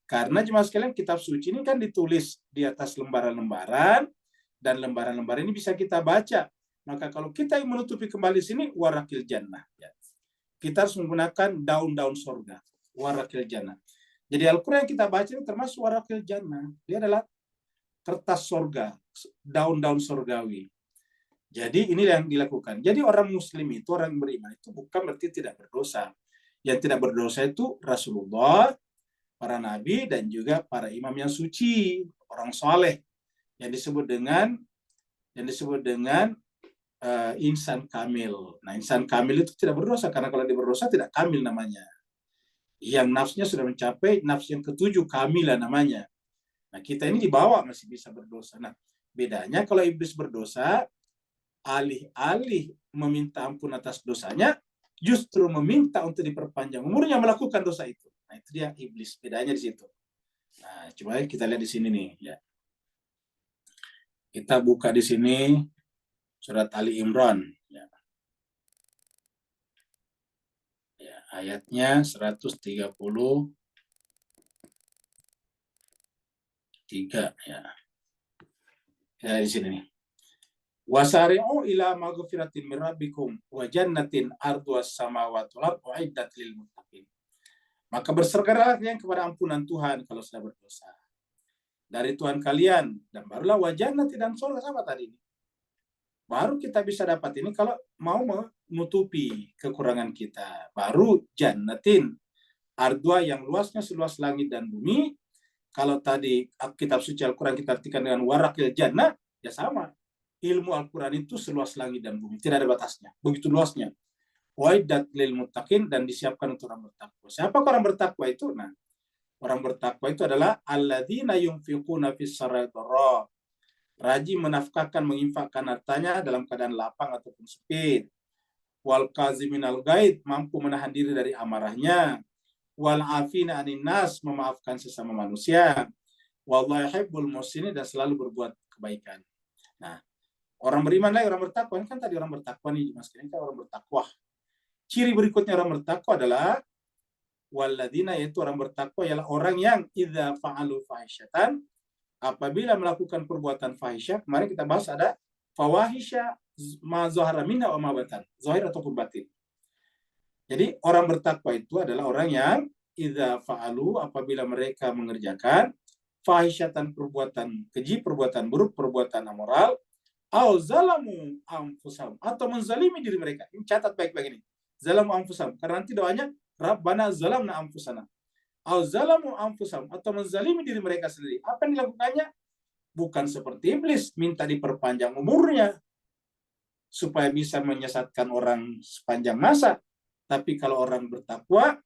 S5: Karena jemaah sekalian, kitab suci ini kan ditulis di atas lembaran-lembaran, dan lembaran-lembaran ini bisa kita baca. Maka kalau kita yang menutupi kembali sini, warakil jannah. Ya. Kita harus menggunakan daun-daun sorga. Warakil jannah. Jadi Al-Quran yang kita baca ini termasuk warakil jannah. Dia adalah kertas sorga, daun-daun sorgawi. Jadi ini yang dilakukan. Jadi orang muslim itu, orang beriman itu bukan berarti tidak berdosa. Yang tidak berdosa itu Rasulullah, para nabi, dan juga para imam yang suci, orang soleh, yang disebut dengan insan kamil. Nah, insan kamil itu tidak berdosa, karena kalau dia berdosa tidak kamil namanya. Yang nafsunya sudah mencapai nafsu yang ketujuh, kamilah namanya. Nah, kita ini di bawah masih bisa berdosa. Nah, bedanya kalau iblis berdosa, alih-alih meminta ampun atas dosanya, justru meminta untuk diperpanjang umurnya melakukan dosa itu. Nah, itu dia iblis. Bedanya di situ. Nah, coba kita lihat di sini nih. Ya. Kita buka di sini surat Ali Imran. Ya. Ya, ayatnya 133 ya. Ya, di sini nih. Wasari'u ila maghfiratin min rabbikum wa jannatin arduas samawati wal ardu uiddat lil muttaqin. Maka bersegeralah kalian kepada ampunan Tuhan kalau sudah berdosa dari Tuhan kalian, dan barulah wa jannatin, dan surga sama tadi. Baru kita bisa dapat ini kalau mau menutupi kekurangan kita. Baru jannatin, ardua yang luasnya seluas langit dan bumi. Kalau tadi kitab suci Al-Quran kita artikan dengan warakil jannah, ya sama. Ilmu Al-Quran itu seluas langit dan bumi, tidak ada batasnya, begitu luasnya. Waidat lil muttaqin, dan disiapkan untuk orang bertakwa. Siapa orang bertakwa itu? Nah, orang bertakwa itu adalah alladzina yunfiquna fis sarai dharra, rajin menafkahkan, menginfakkan hartanya dalam keadaan lapang ataupun sempit. Wal kaziminal ghaid, mampu menahan diri dari amarahnya. Wal afina anin nas, memaafkan sesama manusia. Wallahu yuhibbul muhsinin, dan selalu berbuat kebaikan. Nah, orang beriman lagi, orang bertakwa. Kan tadi orang bertakwa nih, Mas, ini kan orang bertakwa. Ciri berikutnya orang bertakwa adalah walladzina, yaitu orang bertakwa ialah orang yang idza fa'alu fahisyatan, apabila melakukan perbuatan fahisyah. Kemarin kita bahas ada fawahisha ma zahara minha wa ma batan, zahir ataupun batin. Jadi orang bertakwa itu adalah orang yang idza fa'alu, apabila mereka mengerjakan fahishatan, perbuatan keji, perbuatan buruk, perbuatan amoral, au zalamu anfusahum, atau menzalimi diri mereka. Ini catat baik-baik ini. Zalamu anfusahum, karena nanti doanya Rabbana zalamna anfusana. Au zalamu anfusahum, atau menzalimi diri mereka sendiri. Apa yang dilakukannya? Bukan seperti iblis, minta diperpanjang umurnya supaya bisa menyesatkan orang sepanjang masa. Tapi kalau orang bertakwa,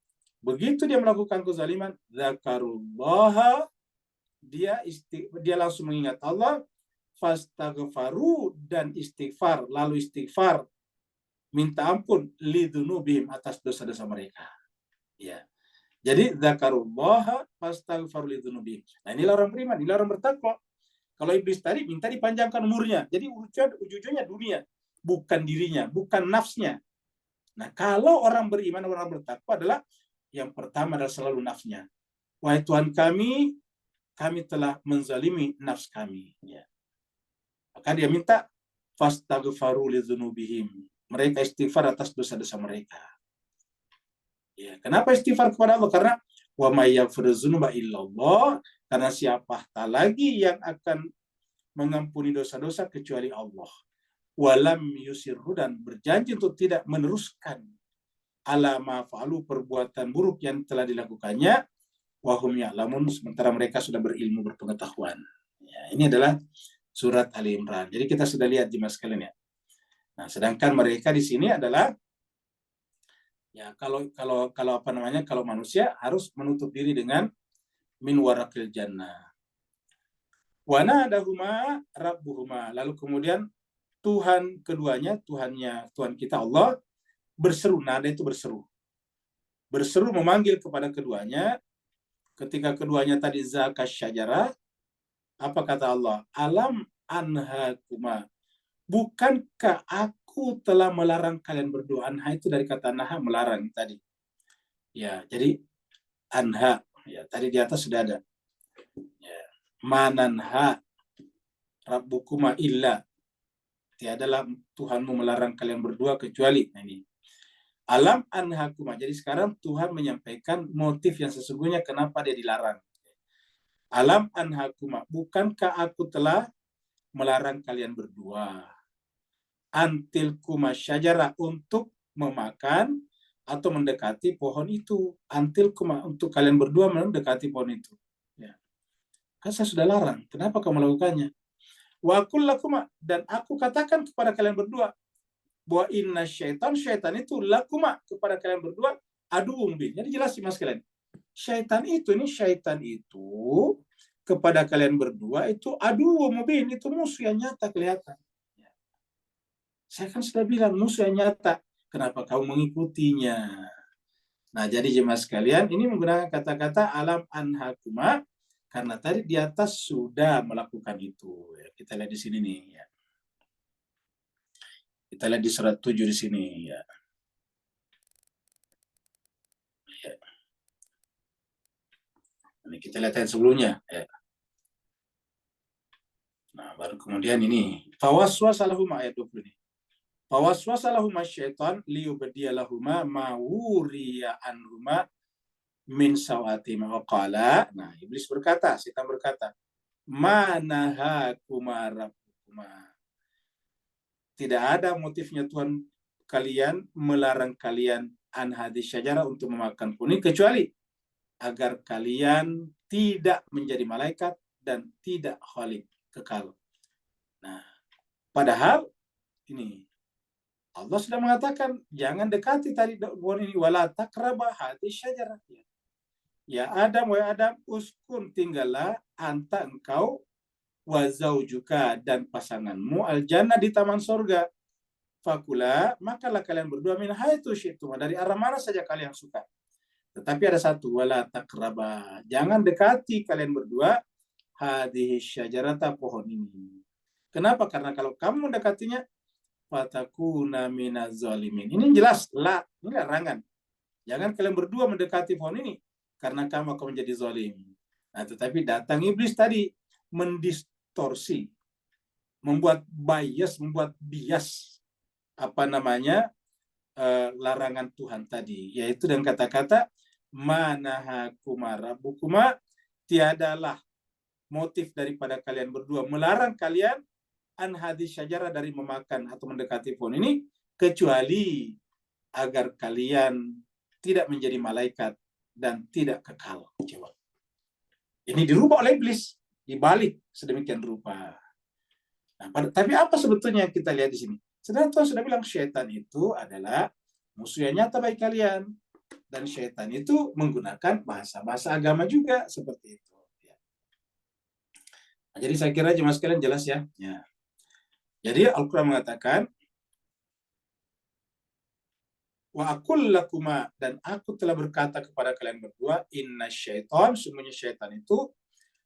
S5: begitu dia melakukan kezaliman, zakarullaha, dia langsung mengingat Allah, fastaghfaru, dan istighfar, lalu istighfar, minta ampun, lidunubihim, atas dosa-dosa mereka. Ya. Jadi zakarullaha fastaghfaru lidunubihim. Nah, inilah orang beriman, inilah orang bertakwa. Kalau iblis tadi minta dipanjangkan umurnya. Jadi ujung-ujungnya dunia, bukan dirinya, bukan nafsnya. Nah, kalau orang beriman, orang bertakwa adalah yang pertama adalah selalu nafsnya. Wahai Tuhan kami telah menzalimi nafs kami. Ya. Maka dia minta fastaghfaru lidzunubihim. Mereka istighfar atas dosa-dosa mereka. Ya, kenapa istighfar kepada Allah? Karena wa may yaghfiru dzunuba illallah, karena siapa lagi yang akan mengampuni dosa-dosa kecuali Allah. Walam yusirru, dan berjanji untuk tidak meneruskan ala ma fa'alu, perbuatan buruk yang telah dilakukannya, wahum ya'lamun, sementara mereka sudah berilmu, berpengetahuan. Ya, ini adalah surat Ali Imran. Jadi kita sudah lihat jemaah sekalian ya. Nah, sedangkan mereka di sini adalah ya kalau manusia harus menutup diri dengan min warakil jannah. Wa nadahuma rabbuhuma, lalu kemudian Tuhan keduanya, Tuhan kita Allah berseru, nada itu berseru. Berseru memanggil kepada keduanya, ketika keduanya tadi zakas syajarah, apa kata Allah? Alam anhakuma, bukankah aku telah melarang kalian berdua? Anha itu dari kata naha, melarang tadi. Ya, jadi anha, ya tadi di atas sudah ada. Ya, mananha rabbukuma illa, tiadalah Tuhanmu melarang kalian berdua kecuali. Nah, ini alam anhakuma. Jadi sekarang Tuhan menyampaikan motif yang sesungguhnya kenapa dia dilarang. Alam anhakuma, bukankah aku telah melarang kalian berdua antilkuma syajara, untuk memakan atau mendekati pohon itu. Antilkuma, untuk kalian berdua mendekati pohon itu. Ya. Kan saya sudah larang, kenapa kamu melakukannya? Wa kullakuma, dan aku katakan kepada kalian berdua bahwa inna syaitan itu lakuma, kepada kalian berdua adu mubin. Jadi jelas sih mas kalian. Syaitan itu kepada kalian berdua itu adu mubin, itu musuh yang nyata kelihatan. Saya kan sudah bilang musuh yang nyata. Kenapa kau mengikutinya? Nah, jadi jemaah sekalian, ini menggunakan kata-kata alam anhakuma, karena tadi di atas sudah melakukan itu. Kita lihat di sini nih. Ya. Kita lihat di surat 7 di sini. Ya. Ya. Ini kita lihat yang sebelumnya. Ya. Nah, baru kemudian ini. Fawaswasa lahum, ayat 20 ini. Fawaswasa lahum syaitan liyubdiya lahuma ma wuriya anhuma min sawatima wa qala. Nah, iblis berkata, setan berkata, manahakuma rabbukuma. Tidak ada motifnya Tuhan kalian melarang kalian an hadis syajarah, untuk memakan pohon ini, kecuali agar kalian tidak menjadi malaikat dan tidak khalid, kekal. Nah, padahal ini Allah sudah mengatakan jangan dekati tadi pohon ini, wala taqraba hadis syajarah. Ya Adam, wa Adam, uskun, tinggallah anta, engkau, wa zaujuka, dan pasanganmu, al jannah, di taman surga. Fakula, makalah kalian berdua min haitsu syi'tum, dari arah mana saja kalian suka. Tetapi ada satu, wala taqraba, jangan dekati kalian berdua hadhihi syajarata, pohon ini. Kenapa? Karena kalau kamu mendekatinya, fatakuna minaz zalimin. Ini jelas ini larangan. Jangan kalian berdua mendekati pohon ini, karena kamu akan menjadi zalim. Nah, tetapi datang iblis tadi mendistorsi, membuat bias larangan Tuhan tadi, yaitu dengan kata-kata manahakuma rabbukuma, tiadalah motif daripada kalian berdua melarang kalian an hadis syajarah, dari memakan atau mendekati pohon ini, kecuali agar kalian tidak menjadi malaikat dan tidak kekal. Coba. Ini dirubah oleh iblis, dibalik sedemikian rupa. Nah, tapi apa sebetulnya yang kita lihat di sini? Sedangkan Tuhan sudah bilang syaitan itu adalah musuh yang nyata bagi kalian. Dan syaitan itu menggunakan bahasa-bahasa agama juga seperti itu. Nah, jadi saya kira jemaah sekalian jelas ya. Jadi Al-Quran mengatakan, wa aqul lakuma, dan aku telah berkata kepada kalian berdua, inna syaitan, sungguhnya syaitan itu,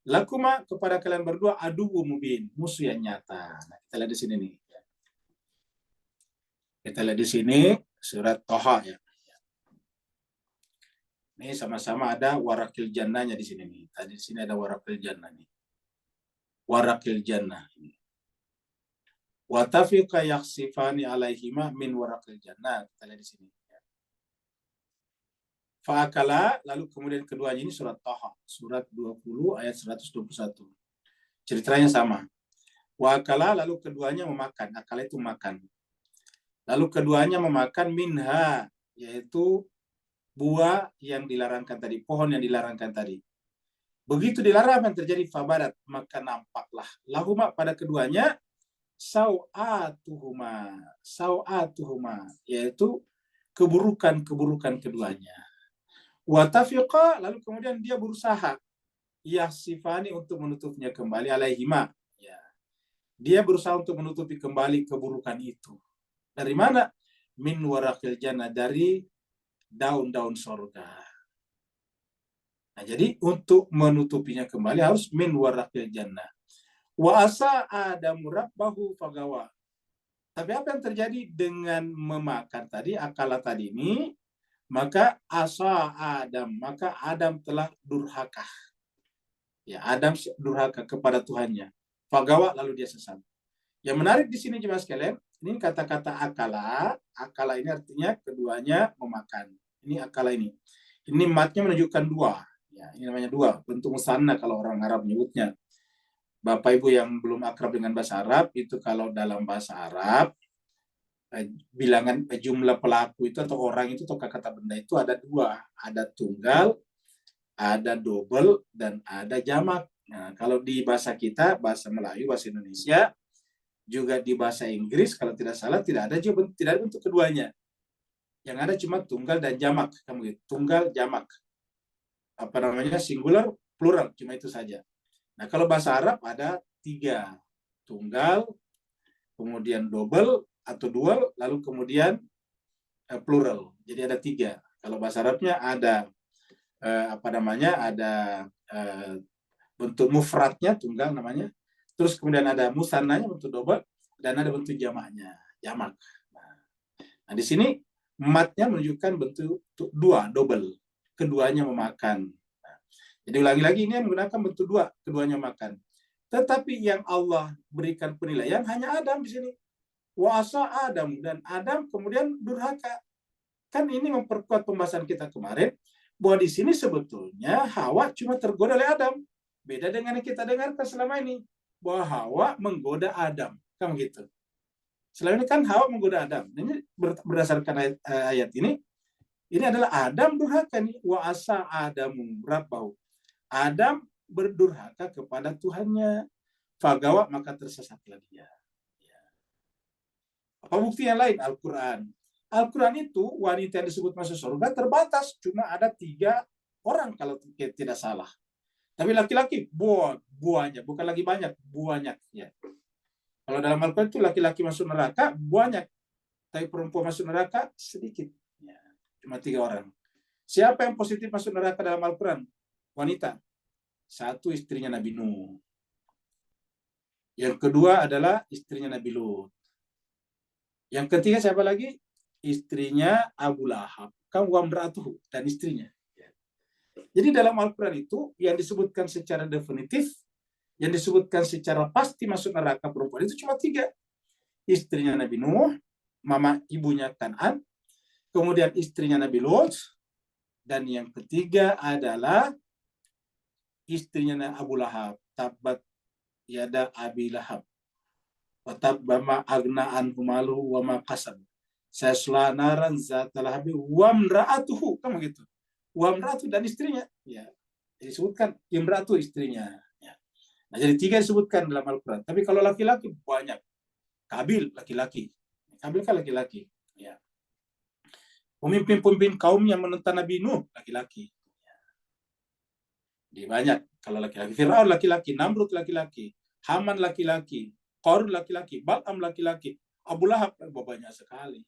S5: lakuma, kepada kalian berdua, aduwwu mubin, musuh yang nyata. Nah, kita lihat di sini nih. Kita lihat di sini surat Thaha ya. Ini sama-sama ada warakil jannahnya di sini nih. Tadi di sini ada warakil jannah nih. Warakil jannah ini. Wa tafiqa yakhsifani alaihima min warakil jannah. Kita lihat di sini. Fa'akala, lalu kemudian keduanya, ini surat Thaha, surat 20 ayat 121. Ceritanya sama. Wa'akala, lalu keduanya memakan. Akala itu makan. Lalu keduanya memakan minha, yaitu buah yang dilarangkan tadi, pohon yang dilarangkan tadi. Begitu dilarang yang terjadi fabadat, maka nampaklah lahuma pada keduanya sau'atuhuma, yaitu keburukan-keburukan keduanya. Watafiqa, lalu kemudian dia berusaha yasifani, untuk menutupnya kembali, alaihima, ya. Dia berusaha untuk menutupi kembali keburukan itu. Dari mana? Min warakil jannah, dari daun-daun sorga. Nah, jadi untuk menutupinya kembali harus min warakil jannah. Wa asa adamu rabbahu fagawa. Tapi apa yang terjadi dengan memakan tadi, akala tadi ini? Maka asa Adam, maka Adam telah durhaka. Ya, Adam durhaka kepada Tuhannya. Fagawa, lalu dia sesat. Yang menarik di sini jemaah sekalian, ini kata-kata akala. Akala ini artinya keduanya memakan. Ini akala ini. Ini matnya menunjukkan dua. Ya, ini namanya dua. Bentuk musanna kalau orang Arab menyebutnya. Bapak Ibu yang belum akrab dengan bahasa Arab, itu kalau dalam bahasa Arab, bilangan jumlah pelaku itu atau orang itu atau kata benda itu ada dua, ada tunggal, ada double, dan ada jamak. Nah, kalau di bahasa kita, bahasa Melayu, bahasa Indonesia, juga di bahasa Inggris kalau tidak salah tidak ada bentuk keduanya. Yang ada cuma tunggal dan jamak, kamu gitu. Tunggal, jamak, singular, plural, cuma itu saja. Nah, kalau bahasa Arab ada tiga, tunggal, kemudian double atau dual, lalu kemudian plural. Jadi ada tiga. Kalau bahasa Arabnya ada ada bentuk mufradnya, tunggal namanya. Terus kemudian ada musannanya, bentuk double, dan ada bentuk jamaknya, jamak. Nah, di sini matnya menunjukkan bentuk dua, double. Keduanya memakan. Nah, jadi ulangi-lagi, ini menggunakan bentuk dua, keduanya makan. Tetapi yang Allah berikan penilaian hanya Adam di sini. Wa asa Adam, dan Adam kemudian durhaka. Kan ini memperkuat pembahasan kita kemarin bahwa di sini sebetulnya Hawa cuma tergoda oleh Adam. Beda dengan yang kita dengarkan selama ini bahwa Hawa menggoda Adam, kan gitu. Selama ini kan Hawa menggoda Adam. Ini berdasarkan ayat ini adalah Adam durhaka nih. Wa asa Adamu rabbahu. Adam berdurhaka kepada Tuhannya. Fagawa, maka tersesatlah dia. Apa bukti yang lain? Al-Quran. Al-Quran itu wanita yang disebut masuk surga terbatas. Cuma ada 3 orang kalau tidak salah. Tapi laki-laki banyak, bukan lagi banyak, banyak. Ya. Kalau dalam Al-Quran itu laki-laki masuk neraka banyak. Tapi perempuan masuk neraka sedikit. Ya. Cuma 3 orang. Siapa yang positif masuk neraka dalam Al-Quran? Wanita. 1, istrinya Nabi Nuh. Yang kedua adalah istrinya Nabi Lut. Yang ketiga siapa lagi? Istrinya Abu Lahab. Kamwamratuhu, dan istrinya. Jadi dalam Al-Quran itu yang disebutkan secara definitif yang disebutkan secara pasti masuk neraka perempuan itu cuma 3. Istrinya Nabi Nuh, mama ibunya Kan'an, kemudian istrinya Nabi Lut, dan yang ketiga adalah istrinya Abu Lahab. Tabbat yada Abi Lahab. Wa tabbama agna anhu maluhu wa ma kasab. Sayasla naran zatal habi wa mra'atuhu. Kan begitu. Wa mra'atu dan istrinya. Ya. Disebutkan imra'atu istrinya. Ya. Nah, jadi 3 disebutkan dalam Al-Quran. Tapi kalau laki-laki banyak. Kabil laki-laki. Kabil kan laki-laki. Ya. Pemimpin-pemimpin kaum yang menentang Nabi Nuh laki-laki. Jadi banyak kalau laki-laki. Fir'aun laki-laki, Namrud laki-laki, Haman laki-laki, Qarun laki-laki, Bal'am laki-laki, Abu Lahab banyak sekali.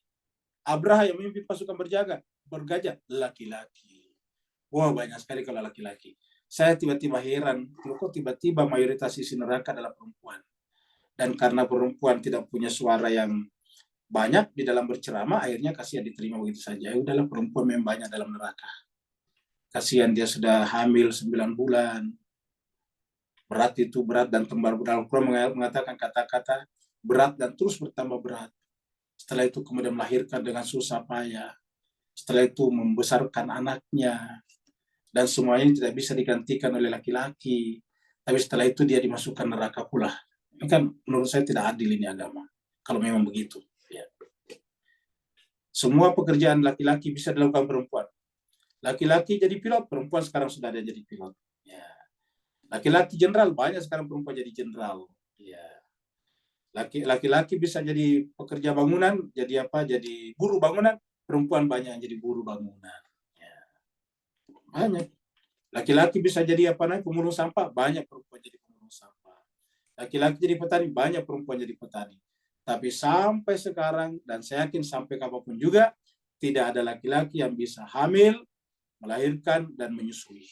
S5: Abraha yang memimpin pasukan bergajah laki-laki. Wah, banyak sekali kalau laki-laki. Saya tiba-tiba heran, kok tiba-tiba mayoritas isi neraka adalah perempuan. Dan karena perempuan tidak punya suara yang banyak di dalam berceramah, akhirnya kasihan diterima begitu saja. Ya udahlah, perempuan memang banyak dalam neraka. Kasihan dia sudah hamil 9 bulan. Berat itu berat dan tembar. Al-Quran mengatakan kata-kata berat dan terus bertambah berat. Setelah itu kemudian melahirkan dengan susah payah. Setelah itu membesarkan anaknya. Dan semuanya tidak bisa digantikan oleh laki-laki. Tapi setelah itu dia dimasukkan neraka pula. Ini kan menurut saya tidak adil ini agama. Kalau memang begitu. Ya. Semua pekerjaan laki-laki bisa dilakukan perempuan. Laki-laki jadi pilot, perempuan sekarang sudah ada jadi pilot. Ya. Laki-laki jenderal, banyak sekarang perempuan jadi jenderal. Ya. Laki-laki bisa jadi pekerja bangunan, jadi apa? Jadi buruh bangunan, perempuan banyak yang jadi buruh bangunan. Ya. Banyak. Laki-laki bisa jadi apa namanya? Pemulung sampah, banyak perempuan jadi pemulung sampah. Laki-laki jadi petani, banyak perempuan jadi petani. Tapi sampai sekarang, dan saya yakin sampai kapanpun juga, tidak ada laki-laki yang bisa hamil, melahirkan, dan menyusui.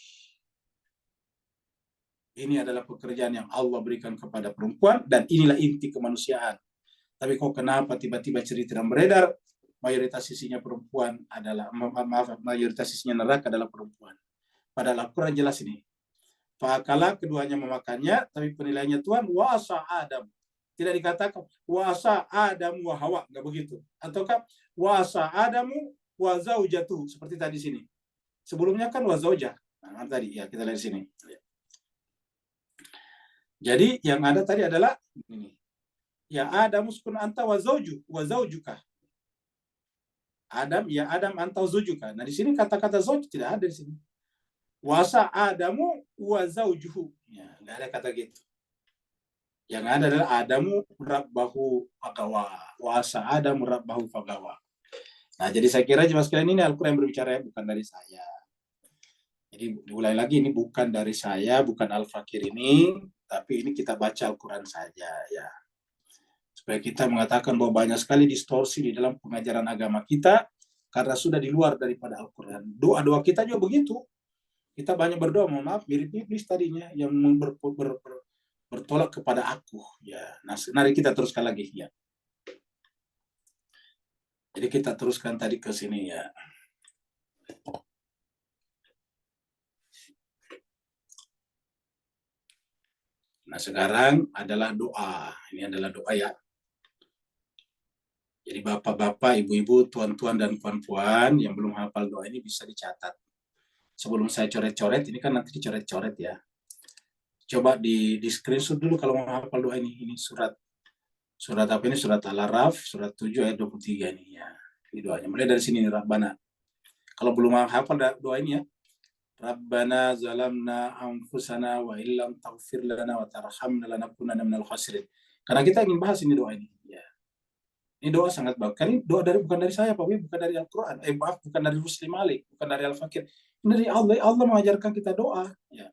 S5: Ini adalah pekerjaan yang Allah berikan kepada perempuan, dan inilah inti kemanusiaan. Tapi kok kenapa tiba-tiba cerita yang beredar, mayoritas sisinya perempuan adalah, mayoritas sisinya neraka adalah perempuan. Padahal Al-Quran jelas ini. Fakala keduanya memakannya, tapi penilaiannya Tuhan, wasa Adam. Tidak dikatakan, wasa Adam wa Hawa, nggak begitu. Ataukah, wasa Adamu wa zaujatuh, seperti tadi sini. Sebelumnya kan wa zaujah. Nah, tadi, ya kita lihat sini. Jadi yang ada tadi adalah ini. Ya Adam uskun anta wa zaujuka. Adam, ya Adam anta wa zaujuka. Nah di sini kata-kata zauj tidak ada di sini. Wasa Adamu wa zaujuhu. Ya, enggak ada kata gitu. Yang ada adalah Adamu rabbahu fagawa. Wasa Adamu rabbahu fagawa. Nah, jadi saya kira jemaah sekalian ini Al-Quran berbicara bukan dari saya. Jadi mulai lagi ini bukan dari saya, bukan Al-Fakir ini, tapi ini kita baca Al-Quran saja ya. Supaya kita mengatakan bahwa banyak sekali distorsi di dalam pengajaran agama kita karena sudah di luar daripada Al-Quran. Doa-doa kita juga begitu. Kita banyak berdoa, mohon maaf, mirip iblis tadinya yang bertolak kepada aku. Ya, nah, mari kita teruskan lagi ya. Jadi kita teruskan tadi ke sini ya. Nah sekarang adalah doa. Ini adalah doa ya. Jadi bapak-bapak, ibu-ibu, tuan-tuan dan puan-puan yang belum hafal doa ini bisa dicatat. Sebelum saya coret-coret, ini kan nanti dicoret-coret ya. Coba di screenshot dulu kalau mau hafal doa ini. Ini surat apa ini? Surat Al-Araf, surat 7 ayat 23 ini ya. Ini doanya. Mulai dari sini Rabbana. Kalau belum hafal doa ini ya. Rabbana zalamna anfusana wa illam taghfir lana wa tarhamna lanakunanna minal khasirin. Karena kita ingin bahas ini doa ini ya. Ini doa sangat bagus. Ini doa bukan dari saya Pak, bukan dari Al-Quran. Maaf, bukan dari Muslim Malik, bukan dari Al-Fakir. Ini dari Allah. Allah mengajarkan kita doa ya.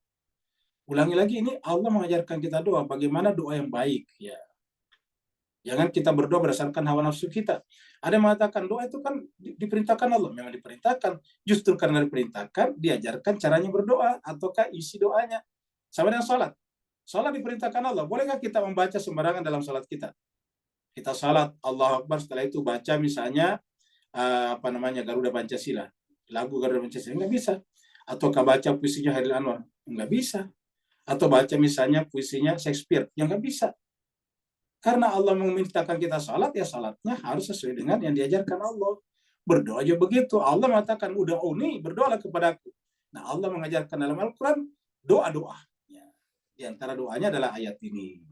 S5: Ulangi lagi, ini Allah mengajarkan kita doa. Bagaimana doa yang baik ya. Jangan kita berdoa berdasarkan hawa nafsu kita. Ada yang mengatakan doa itu kan diperintahkan Allah. Memang diperintahkan. Justru karena diperintahkan, diajarkan caranya berdoa. Ataukah isi doanya. Sama dengan sholat. Sholat diperintahkan Allah. Bolehkah kita membaca sembarangan dalam sholat kita? Kita sholat, Allahu Akbar, setelah itu baca misalnya, Garuda Pancasila. Lagu Garuda Pancasila. Nggak bisa. Ataukah baca puisinya Hairil Anwar. Nggak bisa. atau baca misalnya puisinya Shakespeare, yang nggak bisa. Karena Allah memintakan kita salat, ya salatnya harus sesuai dengan yang diajarkan Allah. Berdoa aja begitu. Allah mengatakan, ud'uni, berdoalah kepadaku. Nah, Allah mengajarkan dalam Al-Quran doa-doa. Ya. Di antara doanya adalah ayat ini.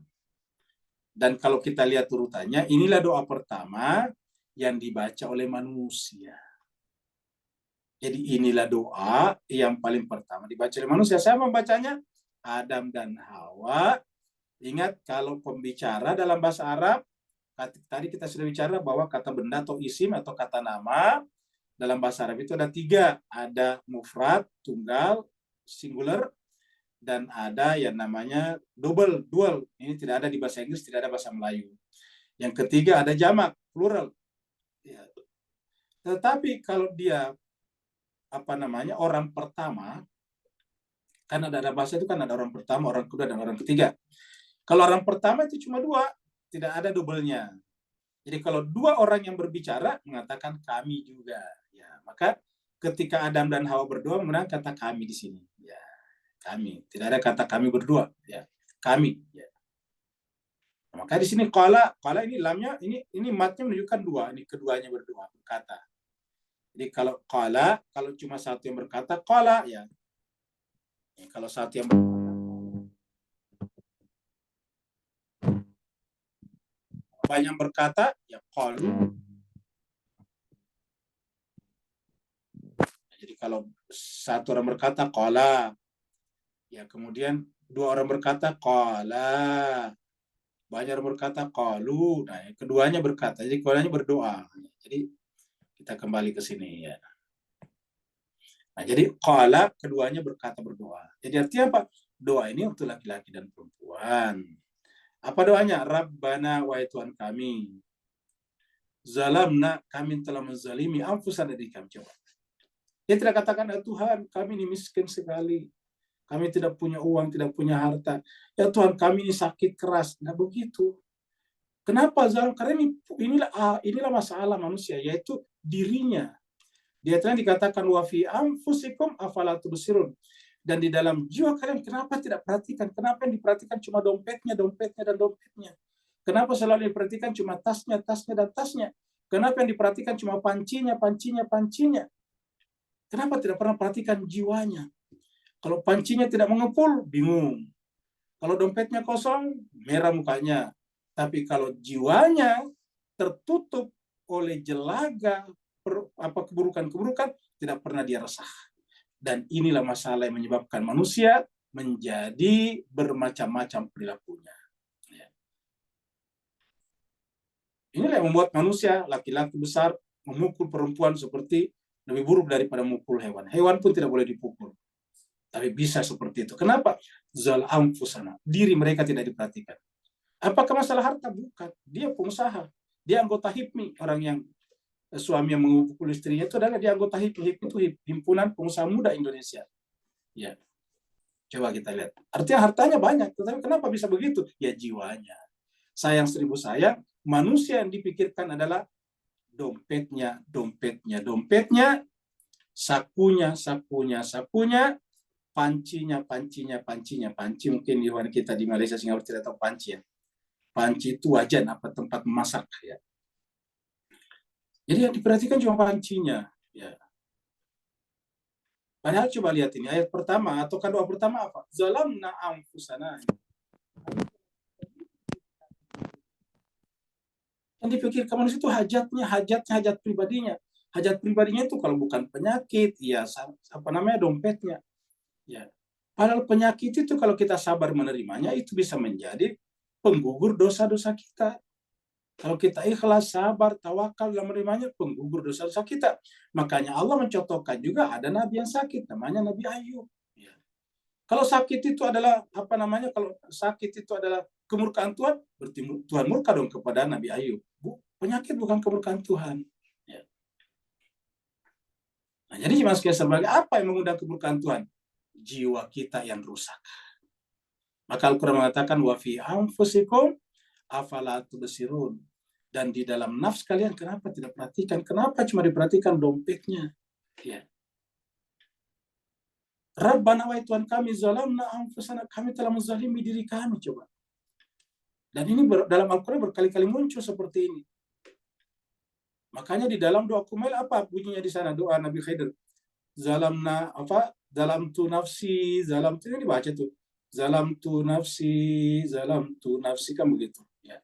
S5: Dan kalau kita lihat urutannya, inilah doa pertama yang dibaca oleh manusia. Jadi inilah doa yang paling pertama dibaca oleh manusia. Saya membacanya Adam dan Hawa. Ingat, kalau pembicara dalam bahasa Arab, tadi kita sudah bicara bahwa kata benda atau isim atau kata nama dalam bahasa Arab itu ada 3. Ada mufrad, tunggal, singular, dan ada yang namanya double, dual. Ini tidak ada di bahasa Inggris, tidak ada bahasa Melayu. Yang ketiga ada jamak, plural. Ya. Tetapi kalau dia orang pertama, kan ada bahasa itu kan ada orang pertama, orang kedua, dan orang ketiga. Kalau orang pertama itu cuma 2, tidak ada double-nya. Jadi kalau 2 orang yang berbicara mengatakan kami juga, ya maka ketika Adam dan Hawa berdoa menggunakan kata kami di sini, ya kami. Tidak ada kata kami berdua, ya kami. Ya. Maka di sini qala ini lamnya ini matnya menunjukkan 2, ini keduanya berdoa berkata. Jadi kalau qala, kalau cuma satu yang berkata qala, ya. Kalau satu yang berkata banyak berkata, ya qalu. Jadi kalau satu orang berkata qala, ya kemudian 2 orang berkata qala, banyak orang berkata qalu. Nah, keduanya berkata, jadi keduanya berdoa. Jadi kita kembali ke sini ya. Nah, jadi qala keduanya berkata berdoa. Jadi artinya apa? Doa ini untuk laki-laki dan perempuan. Apa doanya? Rabbana, wahai Tuhan kami. Zalamna, kami telah menzalimi anfusana, diri kami. Coba. Dia tidak katakan, Tuhan kami ini miskin sekali. Kami tidak punya uang, tidak punya harta. Ya Tuhan kami ini sakit keras. Nah begitu. Kenapa zalim? Karena inilah masalah manusia, yaitu dirinya. Dia telah dikatakan wa fi anfusikum afala tubsirun. Dan di dalam jiwa kalian kenapa tidak perhatikan? Kenapa yang diperhatikan cuma dompetnya, dan dompetnya? Kenapa selalu diperhatikan cuma tasnya, dan tasnya? Kenapa yang diperhatikan cuma pancinya? Kenapa tidak pernah perhatikan jiwanya? Kalau pancinya tidak mengepul, bingung. Kalau dompetnya kosong, merah mukanya. Tapi kalau jiwanya tertutup oleh jelaga keburukan-keburukan, tidak pernah dia resah. Dan inilah masalah yang menyebabkan manusia menjadi bermacam-macam perilakunya. Inilah yang membuat manusia, laki-laki besar, memukul perempuan seperti lebih buruk daripada memukul hewan. Hewan pun tidak boleh dipukul. Tapi bisa seperti itu. Kenapa? Zal anfusana. Diri mereka tidak diperhatikan. Apakah masalah harta? Bukan. Dia pengusaha. Dia anggota HIPMI. Orang yang suami yang memukul istrinya itu adalah dia anggota HIPMI. HIPMI itu Himpunan Pengusaha Muda Indonesia. Ya. Coba kita lihat. Artinya hartanya banyak. Tetapi kenapa bisa begitu? Ya jiwanya. Sayang seribu sayang. Manusia yang dipikirkan adalah dompetnya, sakunya, pancinya. Panci mungkin di luar kita di Malaysia, Singapura tidak tahu panci ya. Panci itu wajan, tempat memasak ya. Jadi yang diperhatikan cuma pancinya ya. Padahal coba lihat ini ayat pertama atau doa pertama apa? Zalamna anfusana. Yang dipikirkan manusia itu hajat pribadinya. Hajat pribadinya itu kalau bukan penyakit, ya dompetnya. Ya. Padahal penyakit itu kalau kita sabar menerimanya itu bisa menjadi penggugur dosa-dosa kita. Kalau kita ikhlas, sabar, tawakal dalam menerimanya, penggugur dosa-dosa kita. Makanya Allah mencontohkan juga ada nabi yang sakit, namanya Nabi Ayub. Ya. Kalau sakit itu adalah kalau sakit itu adalah kemurkaan Tuhan, berarti Tuhan murka dong kepada Nabi Ayub. Penyakit bukan kemurkaan Tuhan. Ya. Nah, jadi sebagai apa yang mengundang kemurkaan Tuhan? Jiwa kita yang rusak. Maka Al-Quran mengatakan wa fi anfusikum afala tubsirun. Dan di dalam nafs kalian kenapa tidak perhatikan? Kenapa cuma diperhatikan dompetnya? Ya. Rabbana wahai Tuhan kami, zalamna anfusana, kami telah menzalimi diri kami, coba. Dan ini dalam Al-Quran berkali-kali muncul seperti ini. Makanya di dalam doa Kumail apa bunyinya di sana, doa Nabi Khidir? Zalamna apa? Zalamtu nafsi, zalamtu, ini dibaca tuh. Zalamtu nafsi kan begitu. Ya.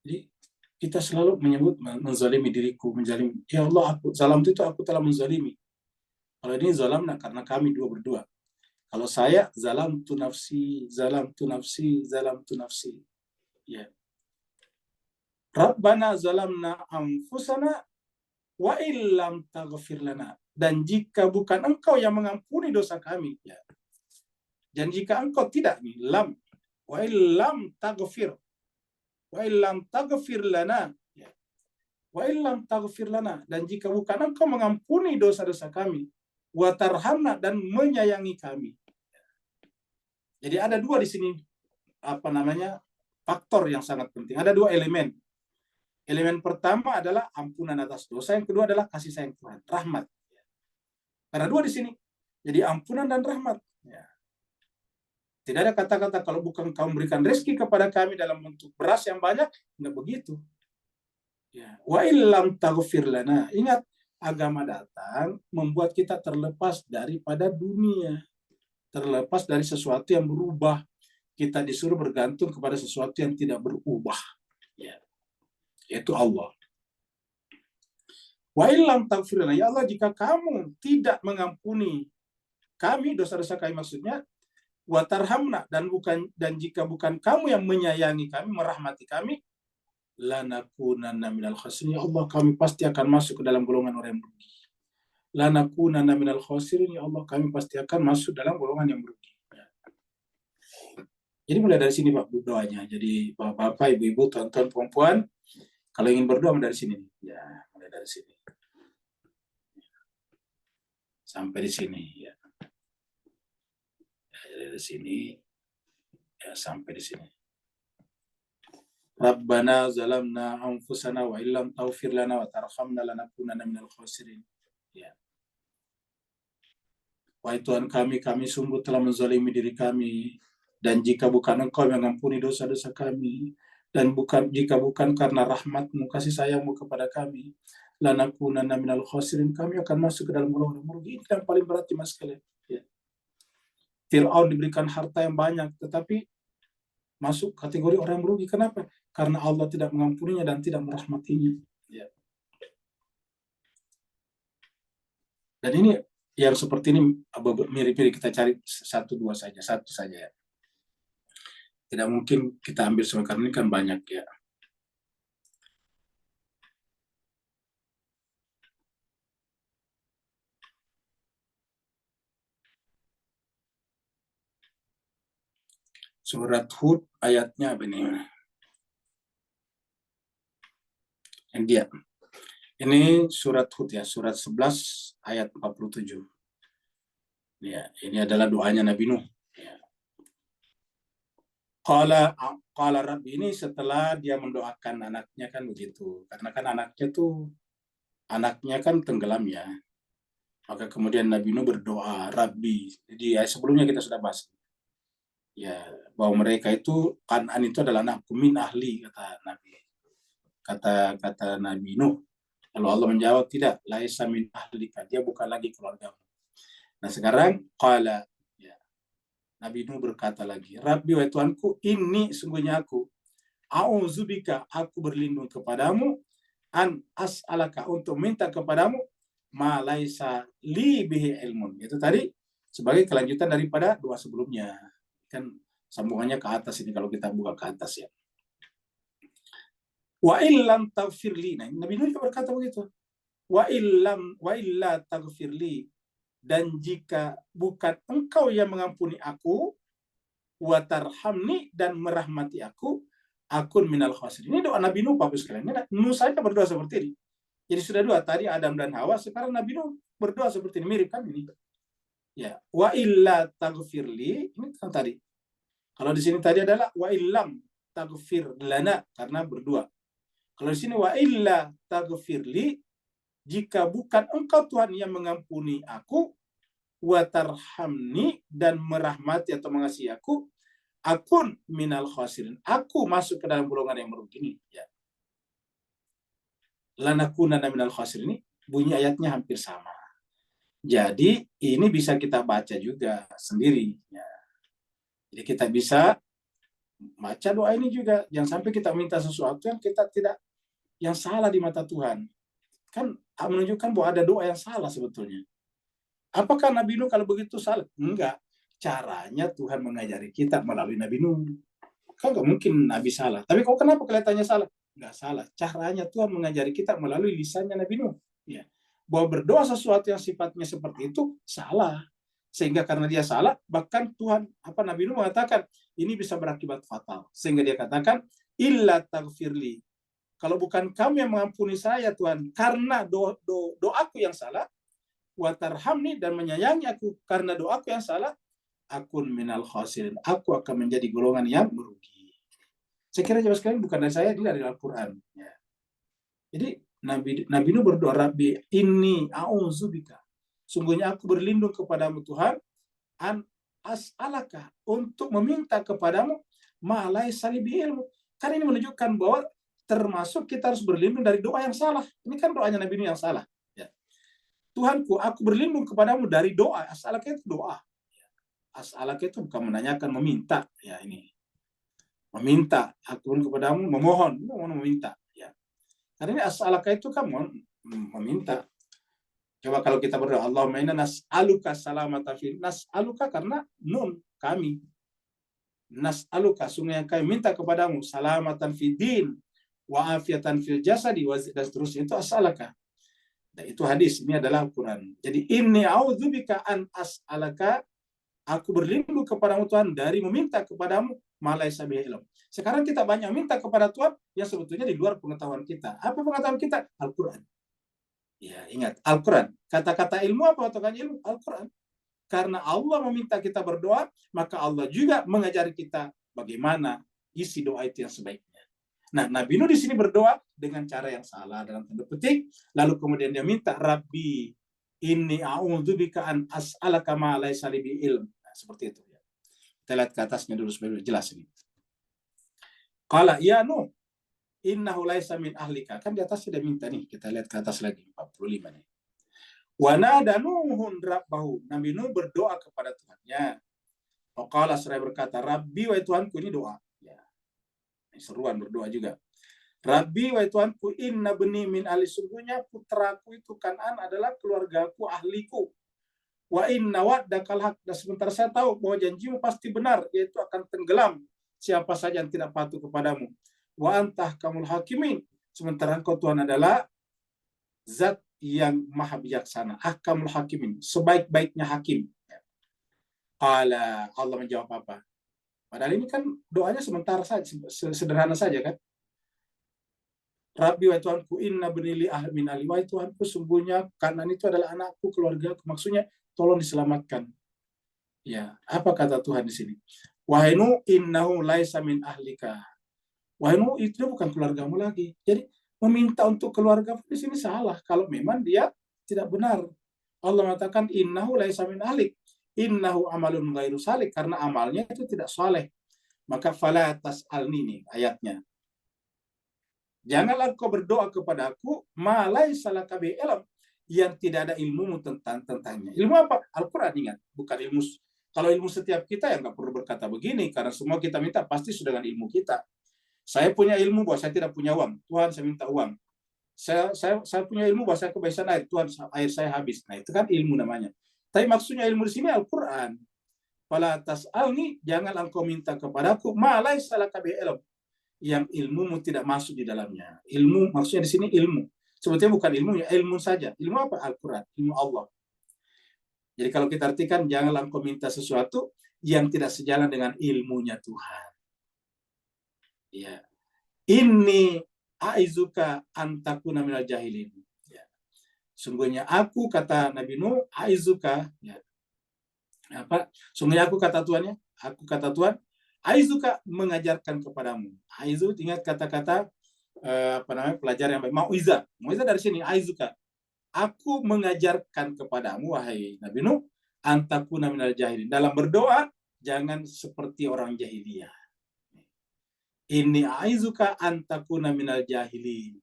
S5: Jadi kita selalu menyebut menzalimi diriku, menzalimi. Ya Allah, zalamtu itu aku telah menzalimi. Kalau ini zalamna karena kami berdua. Kalau saya zalamtu nafsi. Ya. Rabbana zalamna anfusana wa illam taghfir lana. Dan jika bukan Engkau yang mengampuni dosa kami, ya. Dan jika Engkau tidak, lam, wa illam taghfir lana, ya. Wa illam taghfir lana, dan jika bukan Engkau mengampuni dosa-dosa kami, wa tarhamna, dan menyayangi kami. Jadi ada dua di sini faktor yang sangat penting. Ada dua elemen. Elemen pertama adalah ampunan atas dosa, yang kedua adalah kasih sayang Tuhan, rahmat. Ada dua di sini. Jadi ampunan dan rahmat. Ya. Tidak ada kata-kata kalau bukan Kau memberikan rezeki kepada kami dalam bentuk beras yang banyak, enggak begitu. Ya. Wa illam taghfir lana. Ingat, agama datang membuat kita terlepas daripada dunia. Terlepas dari sesuatu yang berubah. Kita disuruh bergantung kepada sesuatu yang tidak berubah. Ya. Yaitu Allah. Wa illam taghfir lana, ya Allah, jika kamu tidak mengampuni kami, dosa-dosa kami maksudnya, wa tarhamna, dan jika bukan kamu yang menyayangi kami, merahmati kami, lanakunanna minal khasirin, ya Allah, kami pasti akan masuk ke dalam golongan orang yang merugi. Lanakunanna minal khasirin, ya Allah, kami pasti akan masuk dalam golongan yang merugi. Jadi mulai dari sini Pak doanya. Jadi Bapak, Ibu-ibu, tuan-tuan, perempuan, kalau ingin berdoa mulai dari sini. Ya, mulai dari sini. Sampai di sini, ya. Dari sini, ya, sampai di sini. Rabbana zalamna anfusana wa illam taghfir lana wa tarhamna lanakunanna minal khasirin. Ya. Wahai Tuhan kami sungguh telah menzalimi diri kami, dan jika bukan Engkau yang mengampuni dosa-dosa kami, dan jika bukan karena rahmat-Mu, kasih sayang-Mu kepada kami, lanakunanna minal khasirin, kami akan masuk ke dalam golongan merugi. Ini yang paling berat Mas sekalian. Ya. Fir'aun diberikan harta yang banyak, tetapi masuk kategori orang merugi. Kenapa? Karena Allah tidak mengampuninya dan tidak merahmatinya. Ya. Dan ini yang seperti ini mirip-mirip, kita cari satu saja ya. Tidak mungkin kita ambil semua karena ini kan banyak ya. Surat Hud ayatnya apa ini? Ini surat Hud ya, surat 11 ayat 47. Ya, ini adalah doanya Nabi Nuh. Ya. Qala Rabbi, ini setelah dia mendoakan anaknya kan begitu. Karena kan anaknya kan tenggelam ya. Maka kemudian Nabi Nuh berdoa, Rabbi. Jadi sebelumnya kita sudah bahas. Ya, bahwa mereka itu, Kan'an itu adalah anakku, min ahli, kata Nabi. Kata Nabi Nuh. Lalu Allah menjawab, tidak, laisa min ahlika, dia bukan lagi keluargamu. Nah sekarang qala, ya, Nabi Nuh berkata lagi, Rabbi wa Tuhanku, ini sungguhnya aku, a'udzubika, aku berlindung kepadamu, an as'alaka, untuk minta kepadamu, ma laisa li bihi ilmun. Itu tadi sebagai kelanjutan daripada doa sebelumnya. Kan sambungannya ke atas ini kalau kita buka ke atas ya. Wa illam taghfirli. Nah, Nabi Nuh berkata begitu. Wa illa taghfirli, dan jika bukan Engkau yang mengampuni aku, wa tarhamni, dan merahmati aku, akun minal khasirin. Ini doa Nabi Nuh Bapak sekalian. Nuh saja berdoa seperti ini. Jadi sudah dua, tadi Adam dan Hawa, sekarang Nabi Nuh berdoa seperti ini, mirip kan ini. Ya, wa illa taghfirli, ini kan tadi. Kalau di sini tadi adalah wa illam taghfir lana, karena berdua. Kalau di sini wa illa taghfirli, jika bukan Engkau Tuhan yang mengampuni aku, wa tarhamni, dan merahmati atau mengasihi aku, akun minal khasirin, aku masuk ke dalam golongan yang merugi ini. Ya. Lanakunanna minal khasirin ini bunyi ayatnya hampir sama. Jadi ini bisa kita baca juga sendiri. Ya. Jadi kita bisa baca doa ini juga. Jangan sampai kita minta sesuatu yang kita tidak, yang salah di mata Tuhan. Kan menunjukkan bahwa ada doa yang salah sebetulnya. Apakah Nabi Nuh kalau begitu salah? Enggak. Caranya Tuhan mengajari kita melalui Nabi Nuh. Kan nggak mungkin Nabi salah. Tapi kok kenapa kelihatannya salah? Nggak salah. Caranya Tuhan mengajari kita melalui lisannya Nabi Nuh. Ya. Bahwa berdoa sesuatu yang sifatnya seperti itu salah. Sehingga karena dia salah, bahkan Tuhan, Nabi Nuh mengatakan, ini bisa berakibat fatal. Sehingga dia katakan, illa taghfirli. Kalau bukan kamu yang mengampuni saya Tuhan, karena doaku yang salah, wa tarhamni, dan menyayangi aku karena doaku yang salah, akun minal khasirin, aku akan menjadi golongan yang merugi. Saya kira jemaah sekalian, bukan dari saya, ini dari Al-Quran. Ya. Jadi Nabi Nuh berdoa, Rabbi inni a'udzubika, sungguhnya aku berlindung kepadamu Tuhan, an as'alaka, untuk meminta kepadamu ma laisa li bi ilmu. Kan ini menunjukkan bahwa termasuk kita harus berlindung dari doa yang salah. Ini kan doanya Nabi Nuh yang salah. Ya. Tuhanku, aku berlindung kepadamu dari doa. As'alaka itu doa. As'alaka itu bukan menanyakan, meminta. Ya, ini meminta. Aku kepadamu memohon, meminta. Ya. Karena ini as'alaka itu kan meminta. Coba kalau kita berdoa, Allahumma inna nas'aluka salamata fi, nas'aluka karena nun, kami. Nas'aluka, sungguh yang kami minta kepadamu, salamatan fi din, wa afiatan fil jasadi, dan seterusnya, itu as'alaka. Dan itu hadis, ini adalah Al-Quran. Jadi inni a'udzubika an as'alaka, aku berlindung kepadamu Tuhan dari meminta kepadamu malaisa bihi ilm. Sekarang kita banyak minta kepada Tuhan yang sebetulnya di luar pengetahuan kita. Apa pengetahuan kita? Al-Quran. Ya, ingat, Al-Quran. Kata-kata ilmu apa patokannya ilmu? Al-Quran. Karena Allah meminta kita berdoa, maka Allah juga mengajari kita bagaimana isi doa itu yang sebaiknya. Nah, Nabi Nuh di sini berdoa dengan cara yang salah dalam tanda petik, lalu kemudian dia minta, Rabbi inni a'udzubika an as'alaka ma laysa li bi ilm. Nah, seperti itu ya. Kita lihat ke atasnya dulu supaya jelas ini. Qala ya Nuh innahu laysa min ahlika. Kan di atas sudah minta nih, kita lihat ke atas lagi 45 nih. Wa nada Nuhun rabbahu. Nabi Nuh berdoa kepada Tuhannya. Qala seraya berkata, Rabbi wa Tuhanku, ini doa. Ya. Ini seruan berdoa juga. Rabbi wa Tuhanku, inna bani min ahli, sungguhnya putraku itu Kan'an adalah keluargaku, ahliku. Wa inna wa'dakal haq, dan sementara saya tahu bahwa janjimu pasti benar, yaitu akan tenggelam siapa saja yang tidak patuh kepadamu. Wa antah kamul hakimin, sementara engkau Tuhan adalah zat yang maha bijaksana, ahkamul hakimin, sebaik-baiknya hakim. Allah menjawab apa? Padahal ini kan doanya sementara saja, sederhana saja kan. Rabbi wa Tuhanku, inna benili min ali, wa Tuhanku, sungguhnya Kan'an itu adalah anakku, keluarga, maksudnya tolong diselamatkan. Ya, apa kata Tuhan di sini? Wahai Nuh, innahu laisa min ahlika. Wahai Nuh, itu bukan keluargamu lagi. Jadi meminta untuk keluarga di sini salah kalau memang dia tidak benar. Allah mengatakan innahu laisa min ahlik, innahu amalun ghairu salih, karena amalnya itu tidak saleh. Maka fala tas'alni, ini ayatnya. Janganlah kau berdoa kepadaku ma laisa laka bi ilm, yang tidak ada ilmu tentangnya. Ilmu apa? Al-Quran, ingat, bukan ilmu. Kalau ilmu setiap kita ya nggak perlu berkata begini, karena semua kita minta pasti sudah dengan ilmu kita. Saya punya ilmu bahwa saya tidak punya uang, Tuhan saya minta uang. Saya punya ilmu bahwa saya kebiasaan air, Tuhan air saya habis. Nah itu kan ilmu namanya. Tapi maksudnya ilmu di sini Al-Quran. Fala tas'alni, jangan engkau minta kepadaku ma laisa laka bi ilm, yang ilmumu tidak masuk di dalamnya. Ilmu maksudnya di sini ilmu. Sebetulnya bukan ilmunya, ilmu saja. Ilmu apa? Al-Quran, ilmu Allah. Jadi kalau kita artikan, janganlah engkau minta sesuatu yang tidak sejalan dengan ilmunya Tuhan. Ya. Inni aizuka antakuna minal jahilin. Ya. Sungguhnya aku, kata Nabi Nuh, aizuka. Ya. Apa? Sungguhnya aku, kata Tuhannya, aku, kata Tuhan, aizuka, mengajarkan kepadamu. Aizu, ingat kata-kata pelajar yang baik. Mau'izah dari sini, aizuka. Aku mengajarkan kepadamu, wahai Nabi Nuh, antakuna minal jahilin. Dalam berdoa jangan seperti orang jahiliyah. Inni aizuka antakuna minal jahilin.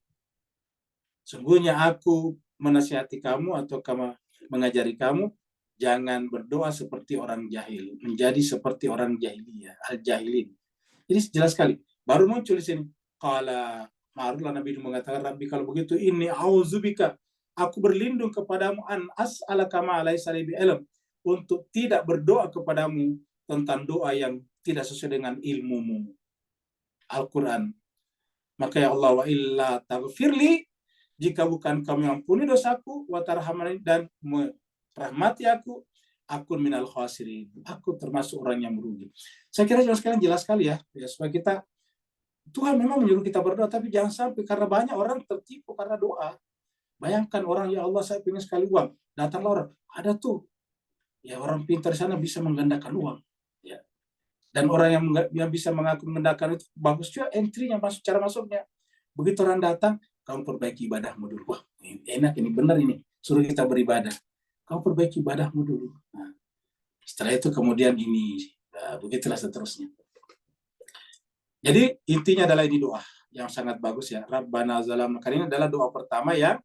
S5: Sungguhnya aku menasihati kamu atau mengajari kamu jangan berdoa seperti orang jahil, menjadi seperti orang jahiliyah, al-jahilin. Ini jelas sekali. Baru muncul di sini. Qala ma'ruflah Nabi mengatakan, Rabbi kalau begitu ini auzubika, aku berlindung kepadamu an as'alaka ma laysa li bi'ilm, untuk tidak berdoa kepadamu tentang doa yang tidak sesuai dengan ilmumu. Al-Quran. Maka ya Allah, wa illa taghfirli, jika bukan kamu yang ampuni dosaku, wa tarhamani, dan merahmati aku, akun minal khasirin, aku termasuk orang yang merugi. Saya kira jelas sekali ya, supaya kita, Tuhan memang menyuruh kita berdoa, tapi jangan sampai karena banyak orang tertipu karena doa. Bayangkan orang, ya Allah saya ingin sekali uang, datanglah orang, ada tuh, ya orang pintar di sana bisa menggandakan uang, ya. Dan orang yang bisa mengaku menggandakan itu bagus juga entry-nya, cara masuknya. Begitu orang datang, kamu perbaiki ibadahmu dulu. Wah, enak ini, benar ini, suruh kita beribadah. Kamu perbaiki ibadahmu dulu. Nah, setelah itu kemudian ini, begitulah seterusnya. Jadi intinya adalah ini doa yang sangat bagus ya. Rabbana zalamna, karena ini adalah doa pertama yang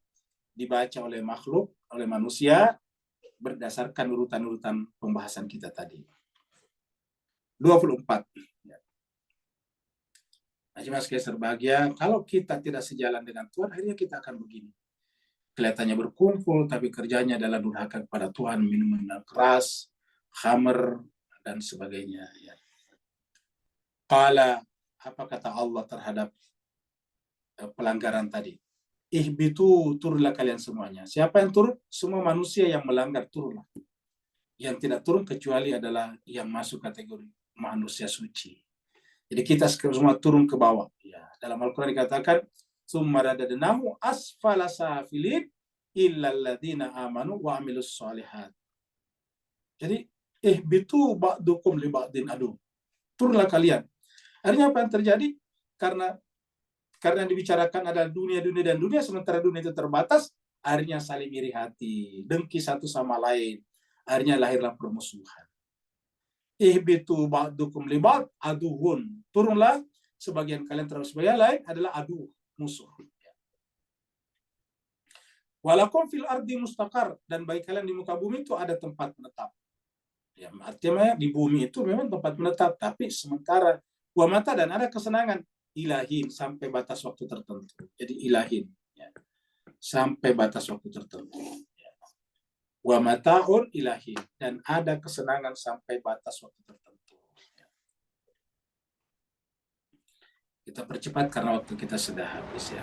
S5: dibaca oleh makhluk, oleh manusia, berdasarkan urutan-urutan pembahasan kita tadi. 24. Nah, mas berbahagia, kalau kita tidak sejalan dengan Tuhan, akhirnya kita akan begini. Kelihatannya berkumpul, tapi kerjanya adalah durhaka kepada Tuhan, minum keras, khamr, dan sebagainya. Ya. Qala, apa kata Allah terhadap pelanggaran tadi? Ihbitu, turunlah kalian semuanya. Siapa yang turun? Semua manusia yang melanggar turunlah. Yang tidak turun kecuali adalah yang masuk kategori manusia suci. Jadi kita semua turun ke bawah. Ya, dalam Al-Quran dikatakan, summa radadnahu asfala safilin illa alladziina amanu wa amilus shalihat. Jadi ihbitu ba'dukum li ba'din adu. Turunlah kalian. Artinya apa yang terjadi? Karena yang dibicarakan adalah dunia dan dunia, sementara dunia itu terbatas, akhirnya saling iri hati, dengki satu sama lain, akhirnya lahirlah permusuhan. Ihbitu ba'dukum li ba'd aduhun. Turunlah sebagian kalian terhadap sebagian lain adalah adu, musuh. Walakum fil ardi mustaqar, dan bagi kalian di muka bumi itu ada tempat menetap. Ya, artinya di bumi itu memang tempat menetap, tapi sementara wa mata, dan ada kesenangan ilahin sampai batas waktu tertentu. Jadi ilahin, ya, sampai batas waktu tertentu. Ya. Wa mata'un ilahin, dan ada kesenangan sampai batas waktu tertentu. Ya. Kita percepat karena waktu kita sudah habis ya.